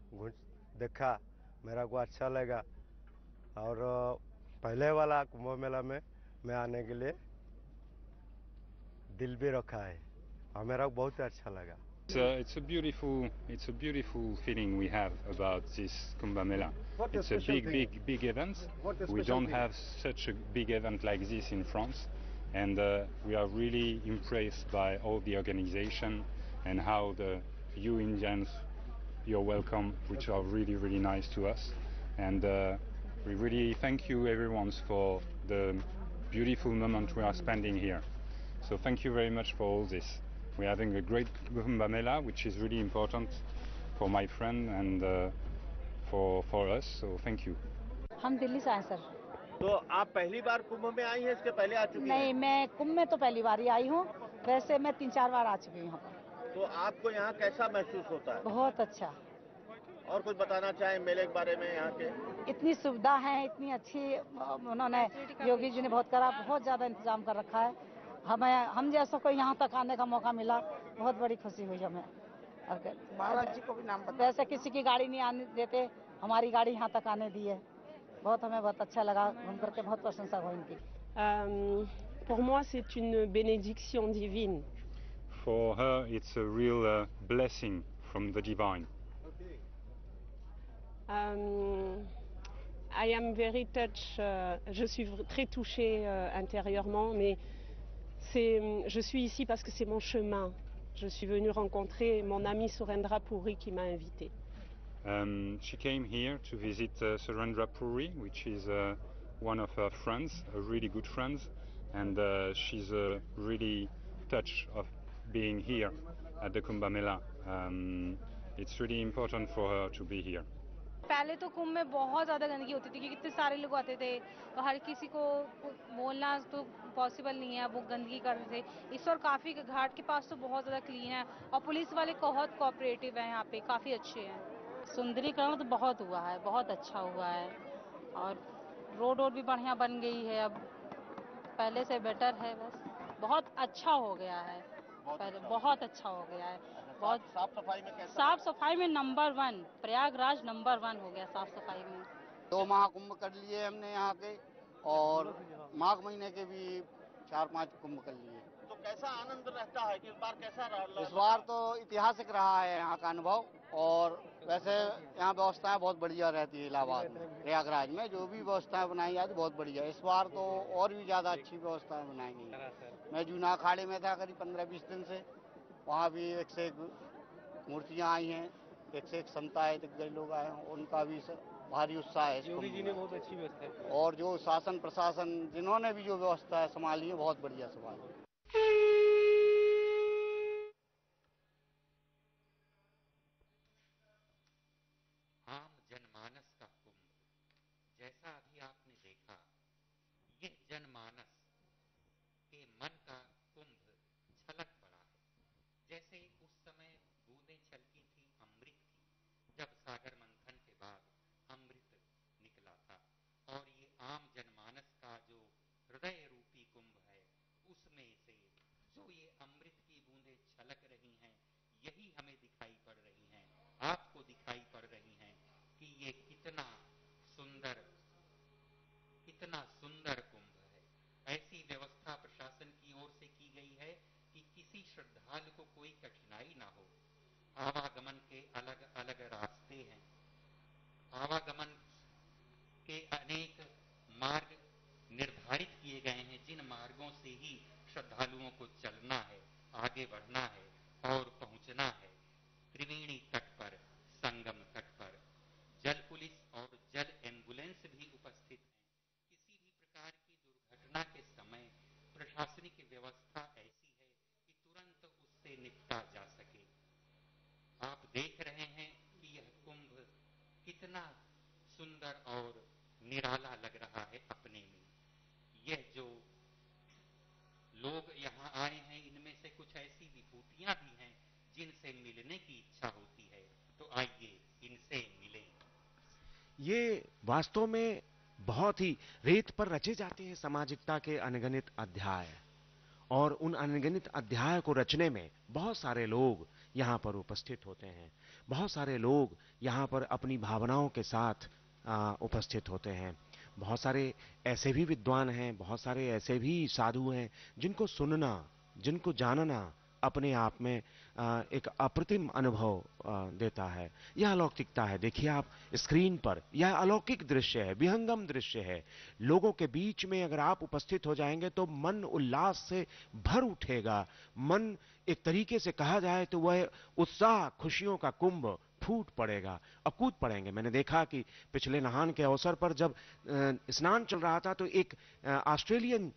[SPEAKER 14] देखा, मेरा को अच्छा लगा और पहले वाला कुंभ मेला में मैं आने के लिए दिल भी रखा है और मेरा बहुत अच्छा लगा।
[SPEAKER 15] It's a beautiful feeling we have about this Kumbh Mela. It's a big event. We don't have such a big event like this in France, and we are really impressed by all the organization and how you Indians, you're welcome, which are really nice to us. And we really thank you everyone for the beautiful moment we are spending here. So thank you very much for all this. We're having a great Kumbh Mela, which is really important for my friend and for us. So thank you.
[SPEAKER 16] हम दिल्ली से आए sir.
[SPEAKER 17] तो आप पहली बार कुंभ में आई हैं, इसके पहले आ चुकी हैं?
[SPEAKER 16] नहीं, मैं कुंभ में तो पहली बार ही आई हूँ, वैसे मैं 3-4 बार आ चुकी हूँ यहाँ पर।
[SPEAKER 17] तो आपको यहाँ कैसा महसूस होता है?
[SPEAKER 16] बहुत अच्छा।
[SPEAKER 17] और कुछ बताना चाहें मेले के बारे में यहाँ के?
[SPEAKER 16] इतनी सुविधा है, इतनी अच्छी उन्होंने योगी जी ने बहुत करा, बहुत ज्यादा इंतजाम कर रखा है। हम जैसा कोई यहाँ तक आने का मौका मिला, बहुत बड़ी खुशी हुई हमें। महाराज जी को भी नाम बता। वैसे किसी की गाड़ी नहीं आने देते, हमारी गाड़ी यहाँ तक आने दी है। हमें बहुत अच्छा लगा, घूम करके बहुत प्रशंसा हुई इनकी।
[SPEAKER 18] Pour moi, c'est une bénédiction divine.
[SPEAKER 15] For her, it's a real blessing from the divine.
[SPEAKER 18] I am very touched. Je suis très touchée intérieurement, mais je suis ici parce que c'est mon chemin. Je suis venue rencontrer mon ami Surendra Puri qui m'a invitée.
[SPEAKER 15] She came here to visit Surendra Puri, which is one of her friends, a really good friend, and she's really touched of being here at the Kumbh Mela. It's really important for her to be here.
[SPEAKER 19] पहले तो कुंभ में बहुत ज़्यादा गंदगी होती थी क्योंकि कितने सारे लोग आते थे तो हर किसी को बोलना तो पॉसिबल नहीं है, वो गंदगी करते थे। इस बार काफ़ी घाट के पास तो बहुत ज़्यादा क्लीन है और पुलिस वाले बहुत कोऑपरेटिव हैं, यहाँ पे काफ़ी अच्छे हैं।
[SPEAKER 16] सुंदरीकरण तो बहुत हुआ है, बहुत अच्छा हुआ है और रोड भी बढ़िया बन गई है, अब पहले से बेटर है, बस बहुत अच्छा हो गया है। पहले बहुत अच्छा हो गया है। बहुत
[SPEAKER 17] साफ सफाई में कैसा?
[SPEAKER 16] साफ सफाई में नंबर 1, प्रयागराज नंबर 1 हो गया साफ सफाई में।
[SPEAKER 20] 2 महाकुंभ कर लिए हमने यहाँ के और माघ महीने के भी 4-5 कुंभ कर लिए।
[SPEAKER 17] तो कैसा आनंद रहता है कि इस बार कैसा रहा?
[SPEAKER 20] इस बार तो ऐतिहासिक रहा है यहाँ का अनुभव और वैसे यहाँ व्यवस्थाएं बहुत बढ़िया रहती है। इलाहाबाद में प्रयागराज में जो भी व्यवस्थाएं बनाई जाती बहुत बढ़िया। इस बार तो और भी ज्यादा अच्छी व्यवस्थाएं बनाई गई। मैं जूना अखाड़े में था करीब 15-20 दिन से, वहाँ भी एक से एक मूर्तियाँ आई हैं, एक से एक संत आए, दिग्गज लोग आए हैं, उनका भी भारी उत्साह है। योगी जी ने बहुत अच्छी व्यवस्था और जो शासन प्रशासन जिन्होंने भी जो व्यवस्था है संभाली है, बहुत बढ़िया संभाली।
[SPEAKER 6] आम जनमानस का कुंभ, जैसा अभी आपने देखा, ये जनमानस के मन का कुंभ छलक पड़ा है। जैसे उस समय बूंदें छलकी थी अमृत की, जब सागर मंथन के बाद अमृत निकला था, और ये आम जनमानस का जो हृदय रूपी कुंभ है, उसमें से जो ये अमृत की बूंदें छलक रही हैं, यही हमें दिखाई पड़ रही हैं, आपको दिखाई पड़ रही हैं कि ये कितना सुंदर कुंभ है। ऐसी व्यवस्था प्रशासन की ओर से की गई है कि किसी श्रद्धालु को कोई कठिनाई ना हो। आवागमन के अलग अलग रास्ते हैं, आवागमन के अनेक मार्ग निर्धारित किए गए हैं, जिन मार्गों से ही श्रद्धालुओं को चलना है, आगे बढ़ना है और पहुंचना है। त्रिवेणी तट पर, संगम तट पर जल पुलिस और जल एम्बुलेंस भी उपस्थित हैं। किसी भी प्रकार की दुर्घटना के समय प्रशासनिक व्यवस्था ऐसी निराला लग रहा है अपने में। यह जो लोग यहाँ आए हैं, इनमें से कुछ ऐसी विभूतियां भी हैं जिनसे मिलने की इच्छा होती है, तो आइए इनसे मिलें।
[SPEAKER 5] ये वास्तव में बहुत ही रेत पर रचे जाते हैं सामाजिकता के अनगिनत अध्याय, और उन अनगिनत अध्याय को रचने में बहुत सारे लोग यहाँ पर उपस्थित होते हैं। बहुत सारे लोग यहाँ पर अपनी भावनाओं के साथ उपस्थित होते हैं। बहुत सारे ऐसे भी विद्वान हैं, बहुत सारे ऐसे भी साधु हैं जिनको सुनना, जिनको जानना अपने आप में एक अप्रतिम अनुभव देता है। यह अलौकिकता है। देखिए आप स्क्रीन पर, यह अलौकिक दृश्य है, विहंगम दृश्य है। लोगों के बीच में अगर आप उपस्थित हो जाएंगे तो मन उल्लास से भर उठेगा। मन, एक तरीके से कहा जाए तो वह उत्साह, खुशियों का कुंभ फूट पड़ेगा और कूद पड़ेंगे। मैंने देखा कि पिछले नहान के अवसर पर जब स्नान चल रहा था तो एक ऑस्ट्रेलियन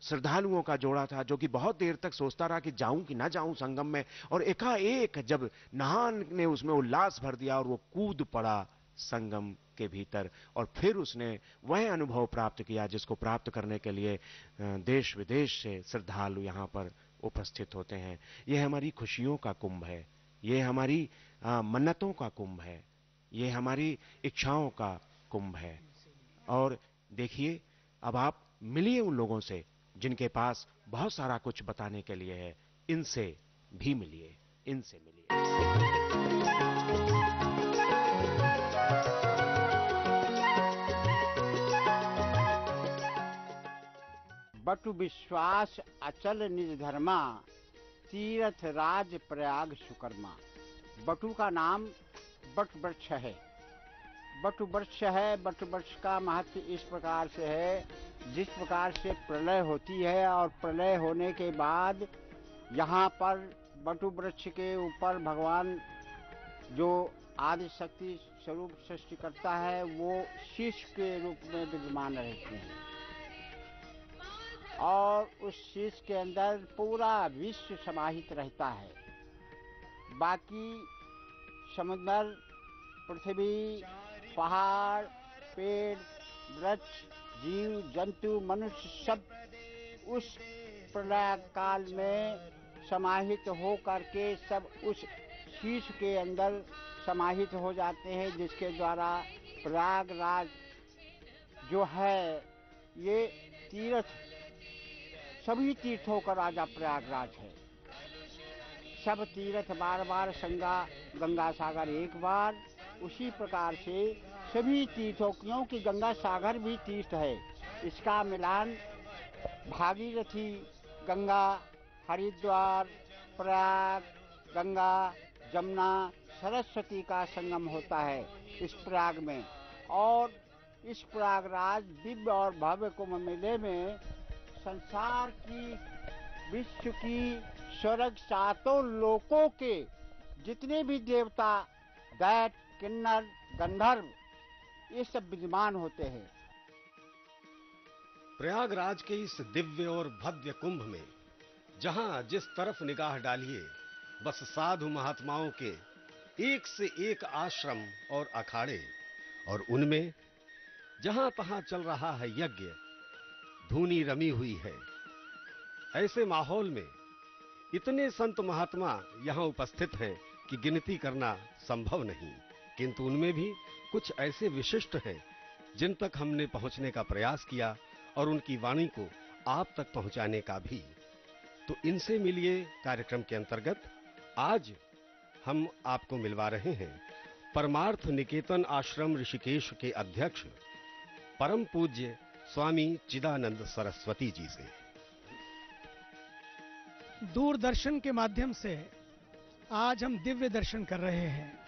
[SPEAKER 5] श्रद्धालुओं का जोड़ा था जो कि बहुत देर तक सोचता रहा कि जाऊं कि ना जाऊं संगम में, और एकाएक जब नहान ने उसमें उल्लास भर दिया और वो कूद पड़ा संगम के भीतर, और फिर उसने वह अनुभव प्राप्त किया जिसको प्राप्त करने के लिए देश विदेश से श्रद्धालु यहाँ पर उपस्थित होते हैं। यह हमारी खुशियों का कुंभ है, ये हमारी मन्नतों का कुंभ है, ये हमारी इच्छाओं का कुंभ है। और देखिए, अब आप मिलिए उन लोगों से जिनके पास बहुत सारा कुछ बताने के लिए है। इनसे भी मिलिए, इनसे मिलिए।
[SPEAKER 21] बटु विश्वास अचल निज धर्मा, तीर्थ राज प्रयाग सुकर्मा। बटु का नाम बट वृक्ष है। बटु वृक्ष है। बटु वृक्ष का महत्व इस प्रकार से है, जिस प्रकार से प्रलय होती है और प्रलय होने के बाद यहाँ पर बटु वृक्ष के ऊपर भगवान जो आदि शक्ति स्वरूप सृष्टि करता है वो शीश के रूप में विद्यमान रहते हैं, और उस शीश के अंदर पूरा विश्व समाहित रहता है। बाकी समुद्र, पृथ्वी, पहाड़, पेड़, वृक्ष, जीव जंतु, मनुष्य सब उस प्रलय काल में समाहित हो करके सब उस शीश के अंदर समाहित हो जाते हैं, जिसके द्वारा प्रयागराज जो है ये तीर्थ, सभी तीर्थों का राजा प्रयागराज है। सब तीर्थ बार बार गंगा सागर एक बार, उसी प्रकार से सभी तीर्थों, क्योंकि गंगा सागर भी तीर्थ है। इसका मिलान भागीरथी गंगा, हरिद्वार, प्रयाग, गंगा, जमुना, सरस्वती का संगम होता है इस प्रयाग में। और इस प्रयागराज दिव्य और भव्य कुंभ मेले में संसार की, विश्व की, स्वर्ग, सातों लोकों के जितने भी देवता, दैत्य, किन्नर, गंधर्व, ये सब विद्यमान होते हैं।
[SPEAKER 3] प्रयागराज के इस दिव्य और भव्य कुंभ में जहां जिस तरफ निगाह डालिए बस साधु महात्माओं के एक से एक आश्रम और अखाड़े, और उनमें जहां तहां चल रहा है यज्ञ, धूनी रमी हुई है। ऐसे माहौल में इतने संत महात्मा यहां उपस्थित हैं कि गिनती करना संभव नहीं, किंतु उनमें भी कुछ ऐसे विशिष्ट हैं जिन तक हमने पहुंचने का प्रयास किया और उनकी वाणी को आप तक पहुंचाने का भी। तो इनसे मिलिए कार्यक्रम के अंतर्गत आज हम आपको मिलवा रहे हैं परमार्थ निकेतन आश्रम ऋषिकेश के अध्यक्ष परम पूज्य स्वामी चिदानंद सरस्वती जी से।
[SPEAKER 22] दूरदर्शन के माध्यम से आज हम दिव्य दर्शन कर रहे हैं,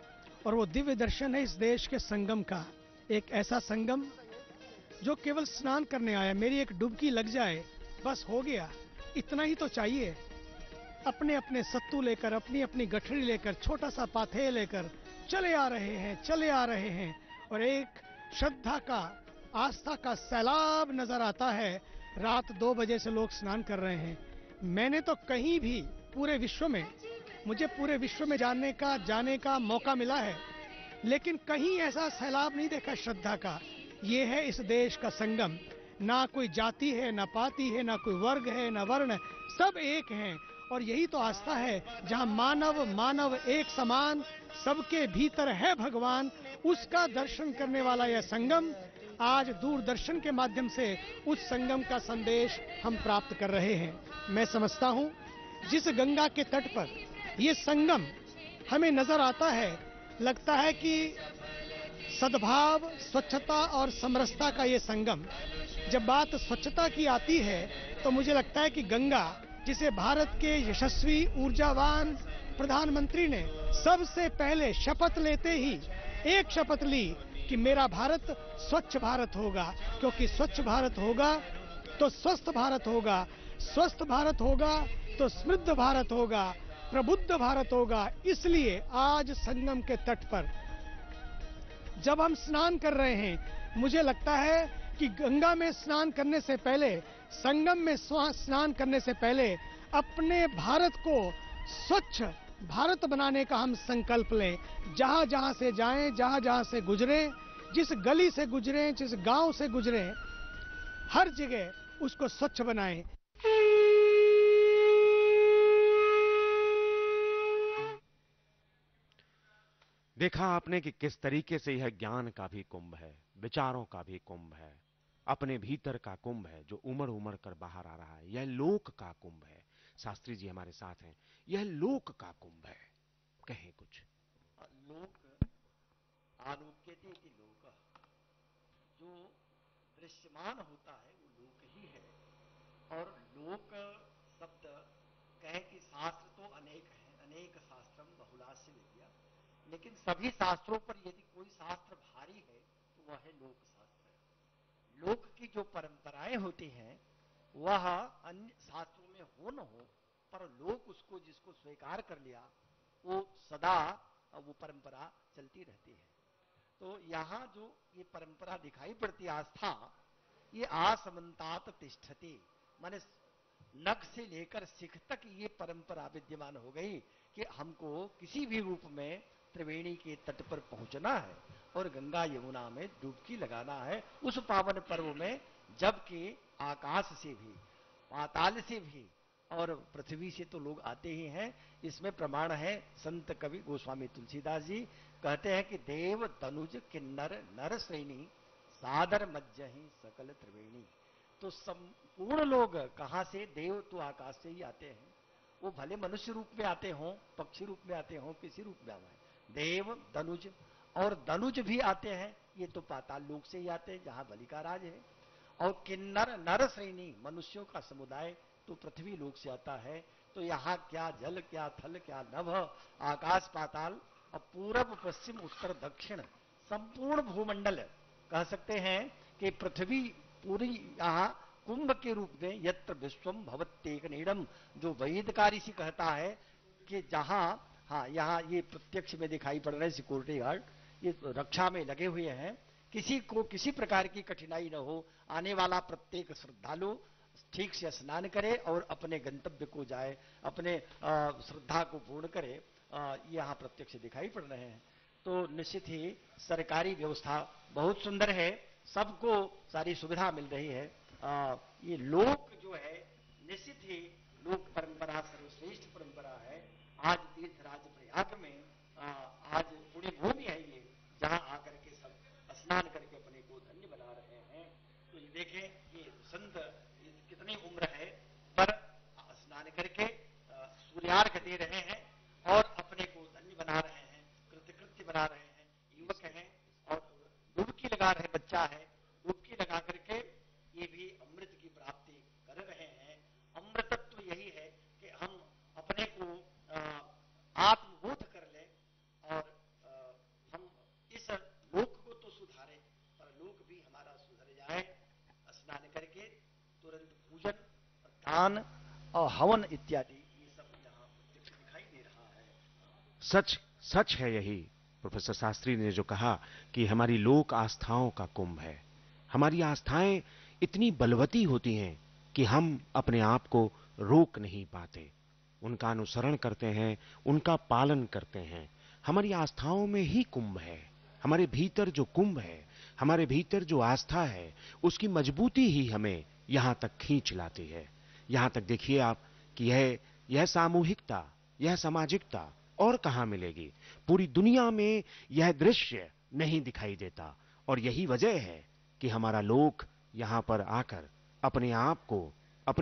[SPEAKER 22] और वो दिव्य दर्शन है इस देश के संगम का। एक ऐसा संगम जो केवल स्नान करने आया, मेरी एक डुबकी लग जाए बस हो गया, इतना ही तो चाहिए। अपने अपने सत्तू लेकर, अपनी अपनी गठरी लेकर, छोटा सा पाथे लेकर चले आ रहे हैं, और एक श्रद्धा का, आस्था का सैलाब नजर आता है। रात 2 बजे से लोग स्नान कर रहे हैं। मैंने तो कहीं भी पूरे विश्व में, मुझे पूरे विश्व में जाने का मौका मिला है, लेकिन कहीं ऐसा सैलाब नहीं देखा श्रद्धा का। ये है इस देश का संगम। ना कोई जाति है, ना पाति है, ना कोई वर्ग है, ना वर्ण है, सब एक हैं। और यही तो आस्था है, जहाँ मानव मानव एक समान, सबके भीतर है भगवान, उसका दर्शन करने वाला यह संगम। आज दूरदर्शन के माध्यम से उस संगम का संदेश हम प्राप्त कर रहे हैं। मैं समझता हूँ जिस गंगा के तट पर ये संगम हमें नजर आता है, लगता है कि सद्भाव, स्वच्छता और समरसता का ये संगम। जब बात स्वच्छता की आती है तो मुझे लगता है कि गंगा, जिसे भारत के यशस्वी ऊर्जावान प्रधानमंत्री ने सबसे पहले शपथ लेते ही एक शपथ ली कि मेरा भारत स्वच्छ भारत होगा, क्योंकि स्वच्छ भारत होगा तो स्वस्थ भारत होगा, स्वस्थ भारत होगा तो समृद्ध भारत होगा, प्रबुद्ध भारत होगा। इसलिए आज संगम के तट पर जब हम स्नान कर रहे हैं, मुझे लगता है कि गंगा में स्नान करने से पहले, संगम में स्नान करने से पहले अपने भारत को स्वच्छ भारत बनाने का हम संकल्प लें। जहां जहां से जाएं, जहां जहां से गुजरें, जिस गली से गुजरें, जिस गांव से गुजरें, हर जगह उसको स्वच्छ बनाएं।
[SPEAKER 5] देखा आपने कि किस तरीके से यह ज्ञान का भी कुंभ है, विचारों का भी कुंभ है, अपने भीतर का कुंभ है जो उमड़ उमड़ कर बाहर आ रहा है। यह लोक का कुंभ है। शास्त्री जी हमारे साथ हैं। यह लोक का कुंभ है। कहें कुछ।
[SPEAKER 7] लोक आलोक्यते इति लोक, जो दृश्यमान होता है वो लोक ही है। और लोक शब्द कहे कि शास्त्र तो अनेक हैं, अनेक शास्त्रम बहुलास्य विद्या, लेकिन सभी शास्त्रों पर यदि कोई शास्त्र भारी है तो वह है लोक शास्त्र। लोक की जो परंपराएं होती हैं वह अन्य शास्त्रों में हो न हो, पर लोक उसको जिसको स्वीकार कर लिया वो सदा वो परंपरा चलती रहती है। तो यहाँ जो ये परंपरा दिखाई पड़ती है, आस्था, ये आसमंतात तिष्ठति, माने नख से लेकर सिख तक ये परंपरा विद्यमान हो गई कि हमको किसी भी रूप में त्रिवेणी के तट पर पहुंचना है और गंगा यमुना में डुबकी लगाना है उस पावन पर्व में, जबकि आकाश से भी, पाताल से भी और पृथ्वी से तो लोग आते ही हैं। इसमें प्रमाण है, संत कवि गोस्वामी तुलसीदास जी कहते हैं कि देव तनुज किन्नर नर श्रेणी सादर मज्जहि सकल त्रिवेणी। तो संपूर्ण लोग कहां से? देव तो आकाश से ही आते हैं, वो भले मनुष्य रूप में आते हों, पक्षी रूप में आते हों, किसी रूप में आए, देव दनुज और दनुज भी आते हैं, ये तो पाताल लोक से ही आते हैं जहां बलि का राज है। और किन्नर नर श्रेणी, मनुष्यों का समुदाय तो पृथ्वी लोक से आता है। तो यहाँ क्या जल, क्या थल, क्या नभ, आकाश पाताल और पूरब पश्चिम उत्तर दक्षिण संपूर्ण भूमंडल कह सकते हैं कि पृथ्वी पूरी यहाँ कुंभ के रूप में यत्र विश्वम भवत्येक नीडम, जो वेदकारी सी कहता है कि जहां, हाँ यहाँ ये प्रत्यक्ष में दिखाई पड़ रहे हैं सिक्योरिटी गार्ड, ये रक्षा में लगे हुए हैं, किसी को किसी प्रकार की कठिनाई न हो, आने वाला प्रत्येक श्रद्धालु ठीक से स्नान करे और अपने गंतव्य को जाए, अपने श्रद्धा को पूर्ण करे, यहाँ प्रत्यक्ष दिखाई पड़ रहे हैं। तो निश्चित ही सरकारी व्यवस्था बहुत सुंदर है, सबको सारी सुविधा मिल रही है। ये लोक जो है निश्चित ही लोक परंपरा सर्वश्रेष्ठ परंपरा है। आज तीर्थराज प्रयाग में आज पुण्य भूमि है ये, जहां आकर के सब स्नान करके अपने को धन्य बना रहे हैं। तो ये देखें, ये संत कितनी उम्र है पर स्नान करके सूर्यार्घ दे रहे हैं और अपने को धन्य बना रहे हैं, कृतकृत्य बना रहे हैं। युवक हैं और डुबकी लगा रहे, बच्चा है, डुबकी लगा करके ये भी अमृत की प्राप्ति कर रहे हैं। अमृतत्व तो यही है कि हम अपने को आत्मबोध कर लें और हम इस लोक को तो सुधारें, पर लोक भी हमारा सुधर जाए। स्नान करके तुरंत पूजन, दान और हवन इत्यादि ये सब यहाँ दिखाई दे रहा है।
[SPEAKER 5] सच है यही प्रोफेसर शास्त्री ने जो कहा कि हमारी लोक आस्थाओं का कुंभ है। हमारी आस्थाएं इतनी बलवती होती हैं कि हम अपने आप को रोक नहीं पाते, उनका अनुसरण करते हैं, उनका पालन करते हैं। हमारी आस्थाओं में ही कुंभ है, हमारे भीतर जो कुंभ है, हमारे भीतर जो आस्था है उसकी मजबूती ही हमें यहां तक खींच लाती है। यहां तक देखिए आप कि यह सामूहिकता, यह सामाजिकता और कहां मिलेगी। पूरी दुनिया में यह दृश्य नहीं दिखाई देता और यही वजह है कि हमारा लोक यहां पर आकर अपने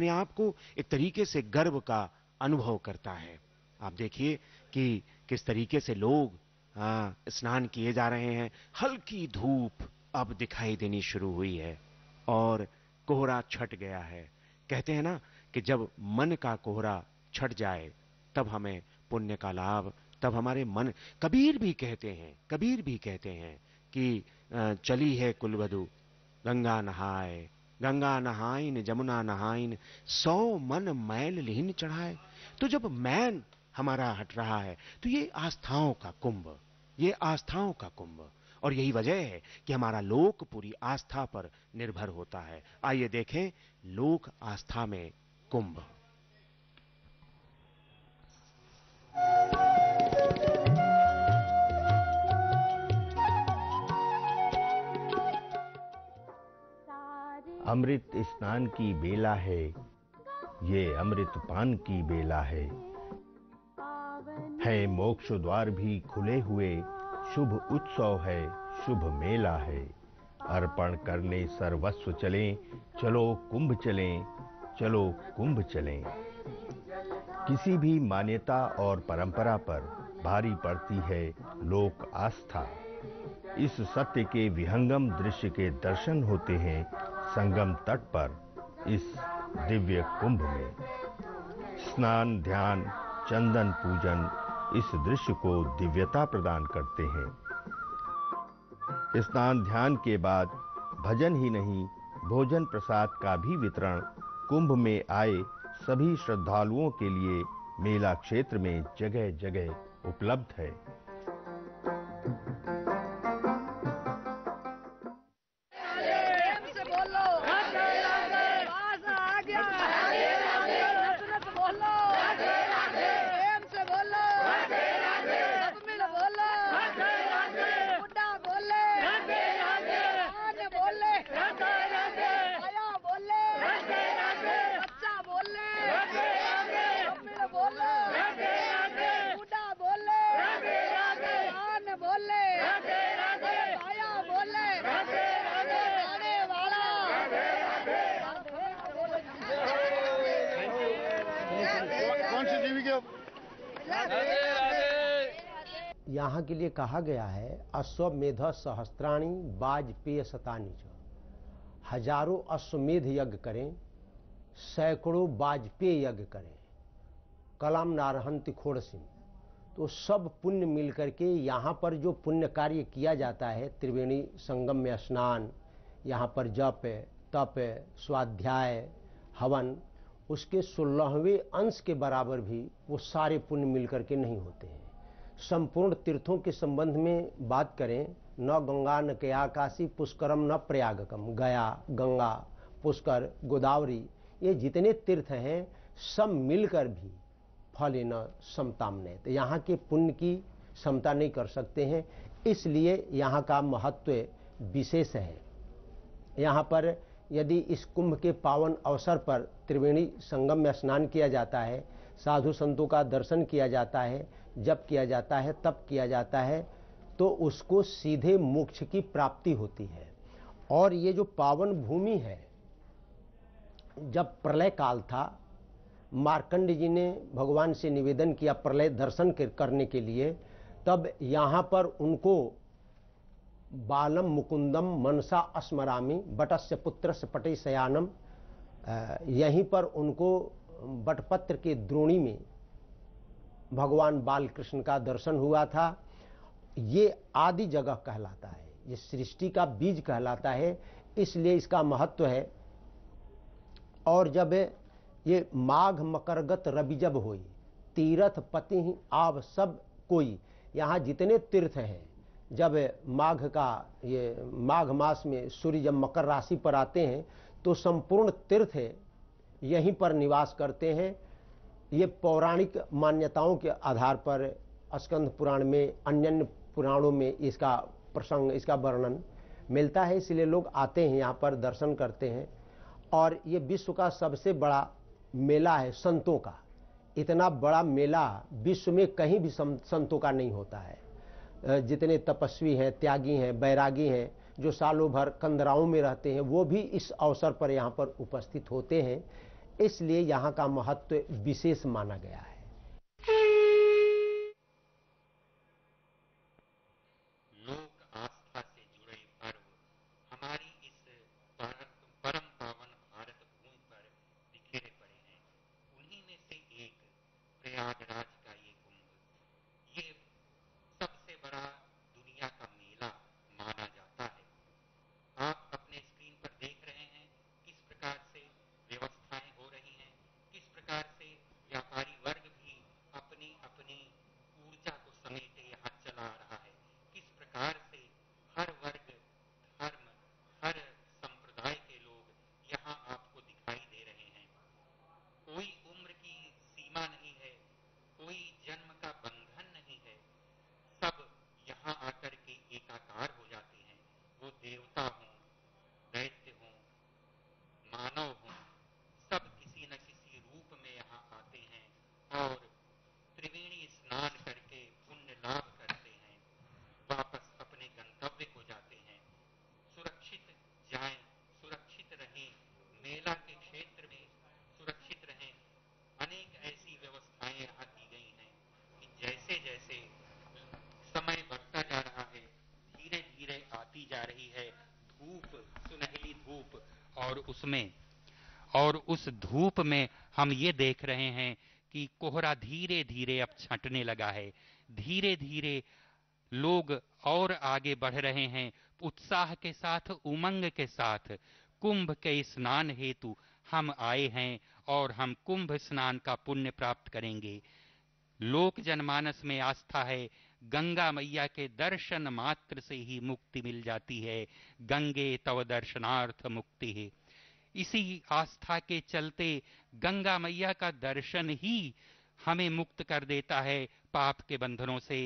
[SPEAKER 5] आप को एक तरीके से गर्व का अनुभव करता है। आप देखिए कि किस तरीके से लोग स्नान किए जा रहे हैं। हल्की धूप अब दिखाई देनी शुरू हुई है और कोहरा छट गया है। कहते हैं ना कि जब मन का कोहरा छट जाए तब हमें पुण्य का लाभ, तब हमारे मन, कबीर भी कहते हैं कि चली है कुलवधु गंगा नहाइन जमुना नहाइन 100 मन मैल लीन चढ़ाए। तो जब मैल हमारा हट रहा है तो ये आस्थाओं का कुंभ और यही वजह है कि हमारा लोक पूरी आस्था पर निर्भर होता है। आइए देखें लोक आस्था में कुंभ।
[SPEAKER 2] अमृत स्नान की बेला है, ये अमृत पान की बेला है मोक्ष द्वार भी खुले हुए, शुभ उत्सव है, शुभ मेला है। अर्पण करने सर्वस्व चलें, चलो कुंभ चलें, चलो कुंभ चलें। किसी भी मान्यता और परंपरा पर भारी पड़ती है लोक आस्था। इस सत्य के विहंगम दृश्य के दर्शन होते हैं संगम तट पर इस दिव्य कुंभ में। स्नान, ध्यान, चंदन पूजन इस दृश्य को दिव्यता प्रदान करते हैं। स्नान ध्यान के बाद भजन ही नहीं, भोजन प्रसाद का भी वितरण कुंभ में आए सभी श्रद्धालुओं के लिए मेला क्षेत्र में जगह जगह उपलब्ध है।
[SPEAKER 4] यहाँ के लिए कहा गया है अश्वमेध सहस्त्राणी वाजपेय शतानी च। हजारों अश्वमेध यज्ञ करें, सैकड़ों वाजपेय यज्ञ करें, कलाम नारहंति खोड़सिम, तो सब पुण्य मिलकर के यहाँ पर जो पुण्य कार्य किया जाता है, त्रिवेणी संगम में स्नान, यहाँ पर जप, तप, स्वाध्याय, हवन, उसके 16वें अंश के बराबर भी वो सारे पुण्य मिलकर के नहीं होते हैं। संपूर्ण तीर्थों के संबंध में बात करें, न गंगा न कया काशी पुष्करम न प्रयागकम। गया, गंगा, पुष्कर, गोदावरी, ये जितने तीर्थ हैं सब मिलकर भी फल न समतामने, तो यहाँ के पुण्य की समता नहीं कर सकते हैं। इसलिए यहाँ का महत्व विशेष है। यहाँ पर यदि इस कुंभ के पावन अवसर पर त्रिवेणी संगम में स्नान किया जाता है, साधु संतों का दर्शन किया जाता है, जप किया जाता है, तप किया जाता है, तो उसको सीधे मोक्ष की प्राप्ति होती है। और ये जो पावन भूमि है, जब प्रलय काल था, मार्कंड जी ने भगवान से निवेदन किया प्रलय दर्शन करने के लिए, तब यहाँ पर उनको बालम मुकुंदम मनसा अस्मरामी बटस्य पुत्रस्य पटे शयानम, यहीं पर उनको बटपत्र के द्रोणी में भगवान बाल कृष्ण का दर्शन हुआ था। ये आदि जगह कहलाता है, ये सृष्टि का बीज कहलाता है, इसलिए इसका महत्व है। और जब ये माघ मकरगत रवि जब होई, तीर्थ पति ही आव सब कोई, यहाँ जितने तीर्थ हैं, जब माघ का ये माघ मास में सूर्य जब मकर राशि पर आते हैं तो संपूर्ण तीर्थ यहीं पर निवास करते हैं। ये पौराणिक मान्यताओं के आधार पर स्कंद पुराण में, अन्य पुराणों में इसका प्रसंग, इसका वर्णन मिलता है, इसलिए लोग आते हैं यहाँ पर दर्शन करते हैं। और ये विश्व का सबसे बड़ा मेला है संतों का। इतना बड़ा मेला विश्व में कहीं भी संतों का नहीं होता है। जितने तपस्वी हैं, त्यागी हैं, बैरागी हैं, जो सालों भर कंदराओं में रहते हैं, वो भी इस अवसर पर यहाँ पर उपस्थित होते हैं। इसलिए यहाँ का महत्व विशेष माना गया है।
[SPEAKER 6] प्रयागराज का ये कुंभ, ये सबसे बड़ा दुनिया का मेला माना जाता है। आप अपने स्क्रीन पर देख रहे हैं किस प्रकार से व्यवस्थाएं हो रही हैं, किस प्रकार से व्यापारी वर्ग भी अपनी अपनी ऊर्जा को समेटे यहाँ चला आ रहा है, किस प्रकार से हर वर्ग, धर्म, हर संप्रदाय के लोग यहाँ आपको दिखाई दे रहे हैं। कोई उम्र की सीमा नहीं है, कोई जन्म का बंधन नहीं है, सब यहाँ आकर के एकाकार हो जाते हैं। वो देवता हों, दैत्य हों, मानव हों, सब किसी न किसी रूप में यहाँ आते हैं और त्रिवेणी स्नान करके पुण्य लाभ करते हैं, वापस अपने गंतव्य को जाते हैं। सुरक्षित जाएं, सुरक्षित रहें, मेला के क्षेत्र में सुरक्षित रहें। अनेक ऐसी व्यवस्थाएं यहाँ की गई हैं कि जैसे जैसे समय बढ़ता जा रहा है, धीरे धीरे आती जा रही है धूप, सुनहली धूप, और उस धूप में हम ये देख रहे हैं कि कोहरा धीरे धीरे अब छंटने लगा है। धीरे धीरे लोग और आगे बढ़ रहे हैं, उत्साह के साथ, उमंग के साथ। कुंभ के स्नान हेतु हम आए हैं और हम कुंभ स्नान का पुण्य प्राप्त करेंगे। लोक जनमानस में आस्था है, गंगा मैया के दर्शन मात्र से ही मुक्ति मिल जाती है। गंगे तव दर्शनार्थ मुक्ति है। इसी आस्था के चलते गंगा मैया का दर्शन ही हमें मुक्त कर देता है पाप के बंधनों से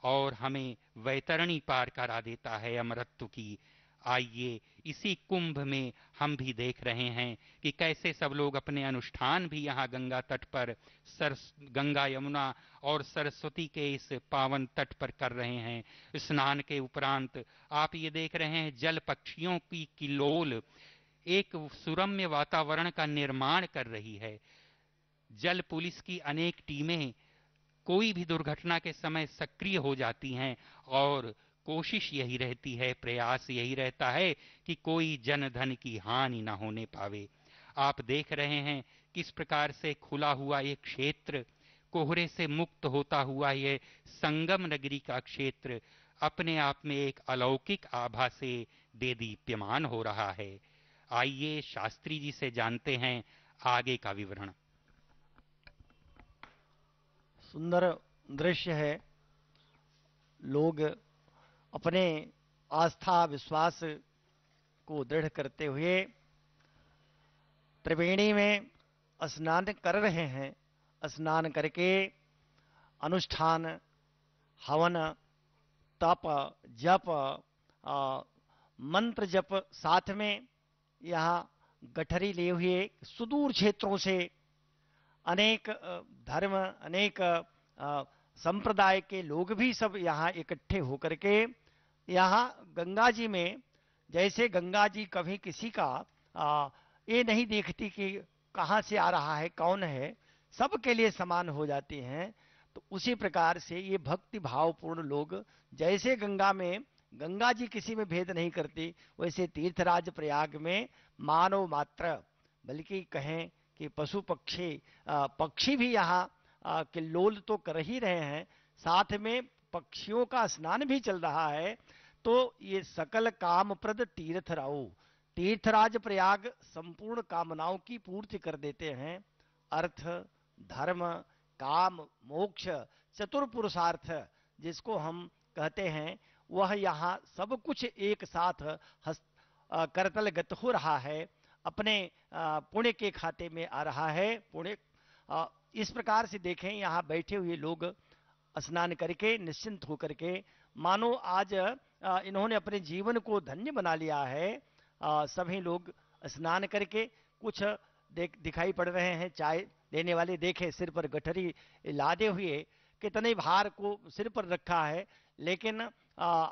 [SPEAKER 6] और हमें वैतरणी पार करा देता है अमरत्व की। आइए इसी कुंभ में हम भी देख रहे हैं कि कैसे सब लोग अपने अनुष्ठान भी यहाँ गंगा तट पर, गंगा, यमुना और सरस्वती के इस पावन तट पर कर रहे हैं। स्नान के उपरांत आप ये देख रहे हैं जल पक्षियों की किलोल एक सुरम्य वातावरण का निर्माण कर रही है। जल पुलिस की अनेक टीमें कोई भी दुर्घटना के समय सक्रिय हो जाती हैं और कोशिश यही रहती है, प्रयास यही रहता है कि कोई जन धन की हानि न होने पावे। आप देख रहे हैं किस प्रकार से खुला हुआ ये क्षेत्र, कोहरे से मुक्त होता हुआ ये संगम नगरी का क्षेत्र अपने आप में एक अलौकिक आभा से देदीप्यमान हो रहा है। आइए शास्त्री जी से जानते हैं आगे का विवरण।
[SPEAKER 12] सुंदर दृश्य है। लोग अपने आस्था विश्वास को दृढ़ करते हुए त्रिवेणी में स्नान कर रहे हैं। स्नान करके अनुष्ठान, हवन, तप, जप, मंत्र जप साथ में यहाँ गठरी लिए हुए सुदूर क्षेत्रों से अनेक धर्म, अनेक संप्रदाय के लोग भी सब यहाँ इकट्ठे होकर के यहाँ गंगा जी में, जैसे गंगा जी कभी किसी का ये नहीं देखती कि कहाँ से आ रहा है, कौन है, सबके लिए समान हो जाते हैं। तो उसी प्रकार से ये भक्ति भावपूर्ण लोग जैसे गंगा में, गंगा जी किसी में भेद नहीं करती, वैसे तीर्थराज प्रयाग में मानव मात्र, बल्कि कहें कि पशु पक्षी भी यहाँ किल्लोल तो कर ही रहे हैं, साथ में पक्षियों का स्नान भी चल रहा है। तो ये सकल कामप्रद तीर्थराऊ, तीर्थराज प्रयाग संपूर्ण कामनाओं की पूर्ति कर देते हैं। अर्थ, धर्म, काम, मोक्ष, चतुर पुरुषार्थ जिसको हम कहते हैं, वह यहाँ सब कुछ एक साथ करतलगत हो रहा है, अपने पुण्य के खाते में आ रहा है। पुण्य इस प्रकार से देखें, यहाँ बैठे हुए लोग स्नान करके निश्चिंत होकर के मानो आज इन्होंने अपने जीवन को धन्य बना लिया है। सभी लोग स्नान करके कुछ दिखाई पड़ रहे हैं, चाय देने वाले देखे सिर पर गठरी लादे हुए कितने भार को सिर पर रखा है, लेकिन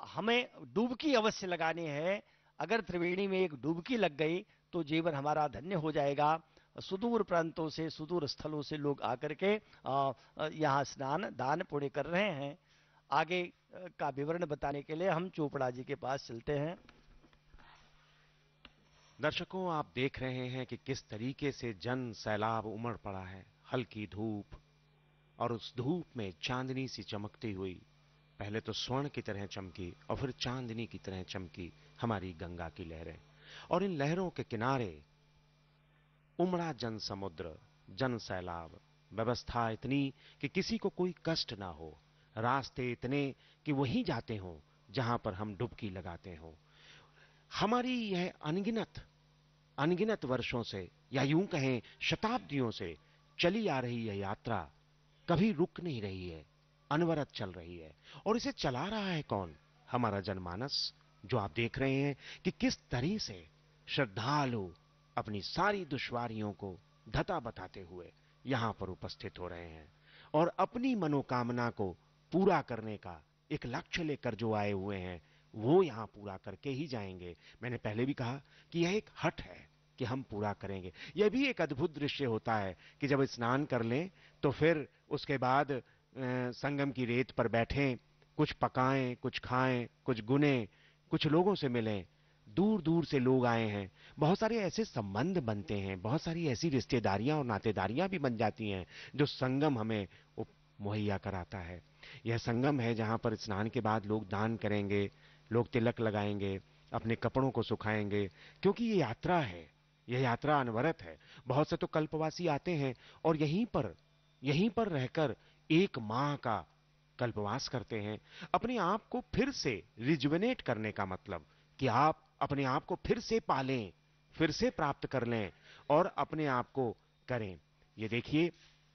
[SPEAKER 12] हमें डुबकी अवश्य लगानी है। अगर त्रिवेणी में एक डुबकी लग गई तो जीवन हमारा धन्य हो जाएगा। सुदूर प्रांतों से, सुदूर स्थलों से लोग आकर के यहाँ स्नान दान पुण्य कर रहे हैं। आगे का विवरण बताने के लिए हम चोपड़ा जी के पास चलते हैं।
[SPEAKER 5] दर्शकों, आप देख रहे हैं कि किस तरीके से जन सैलाब उमड़ पड़ा है। हल्की धूप और उस धूप में चांदनी सी चमकती हुई, पहले तो स्वर्ण की तरह चमकी और फिर चांदनी की तरह चमकी हमारी गंगा की लहरें। और इन लहरों के किनारे उमड़ा जन समुद्र, जन सैलाब, व्यवस्था इतनी कि किसी को कोई कष्ट ना हो, रास्ते इतने कि वहीं जाते हों जहां पर हम डुबकी लगाते हों। हमारी यह अनगिनत वर्षों से या यूं कहें शताब्दियों से चली आ रही यह यात्रा कभी रुक नहीं रही है, अनवरत चल रही है। और इसे चला रहा है कौन? हमारा जनमानस, जो आप देख रहे हैं कि किस तरह से श्रद्धालु अपनी सारी दुश्वारियों को धता बताते हुए यहां पर उपस्थित हो रहे हैं और अपनी मनोकामना को पूरा करने का एक लक्ष्य लेकर जो आए हुए हैं वो यहां पूरा करके ही जाएंगे। मैंने पहले भी कहा कि यह एक हट है कि हम पूरा करेंगे। यह भी एक अद्भुत दृश्य होता है कि जब स्नान कर लें तो फिर उसके बाद संगम की रेत पर बैठें, कुछ पकाएं, कुछ खाएं, कुछ गुनें, कुछ लोगों से मिलें। दूर दूर से लोग आए हैं, बहुत सारे ऐसे संबंध बनते हैं, बहुत सारी ऐसी रिश्तेदारियां और नातेदारियां भी बन जाती हैं जो संगम हमें मुहैया कराता है। यह संगम है जहां पर स्नान के बाद लोग दान करेंगे, लोग तिलक लगाएंगे, अपने कपड़ों को सुखाएंगे, क्योंकि ये यात्रा है, यह यात्रा अनवरत है। बहुत से तो कल्पवासी आते हैं और यहीं पर रहकर एक माह का कल्पवास करते हैं, अपने आप को फिर से रिजुवेनेट करने का मतलब कि आप अपने आप को फिर से पालें, फिर से प्राप्त कर लें और अपने आप को करें। ये देखिए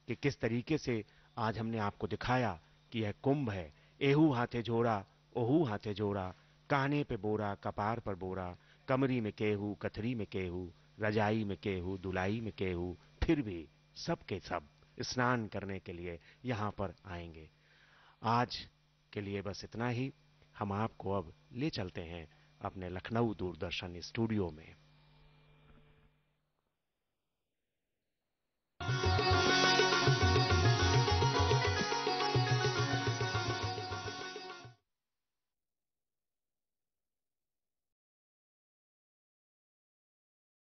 [SPEAKER 5] कि किस तरीके से आज हमने आपको दिखाया कि यह कुंभ है। एहू हाथे जोड़ा, ओहू हाथे जोड़ा, काने पे बोरा, कपार पर बोरा, कमरी में केहू, कथरी में केहू, रजाई में केहू, दुलाई में केहू, फिर भी सब के सब स्नान करने के लिए यहाँ पर आएंगे। आज के लिए बस इतना ही। हम आपको अब ले चलते हैं अपने लखनऊ दूरदर्शन स्टूडियो में।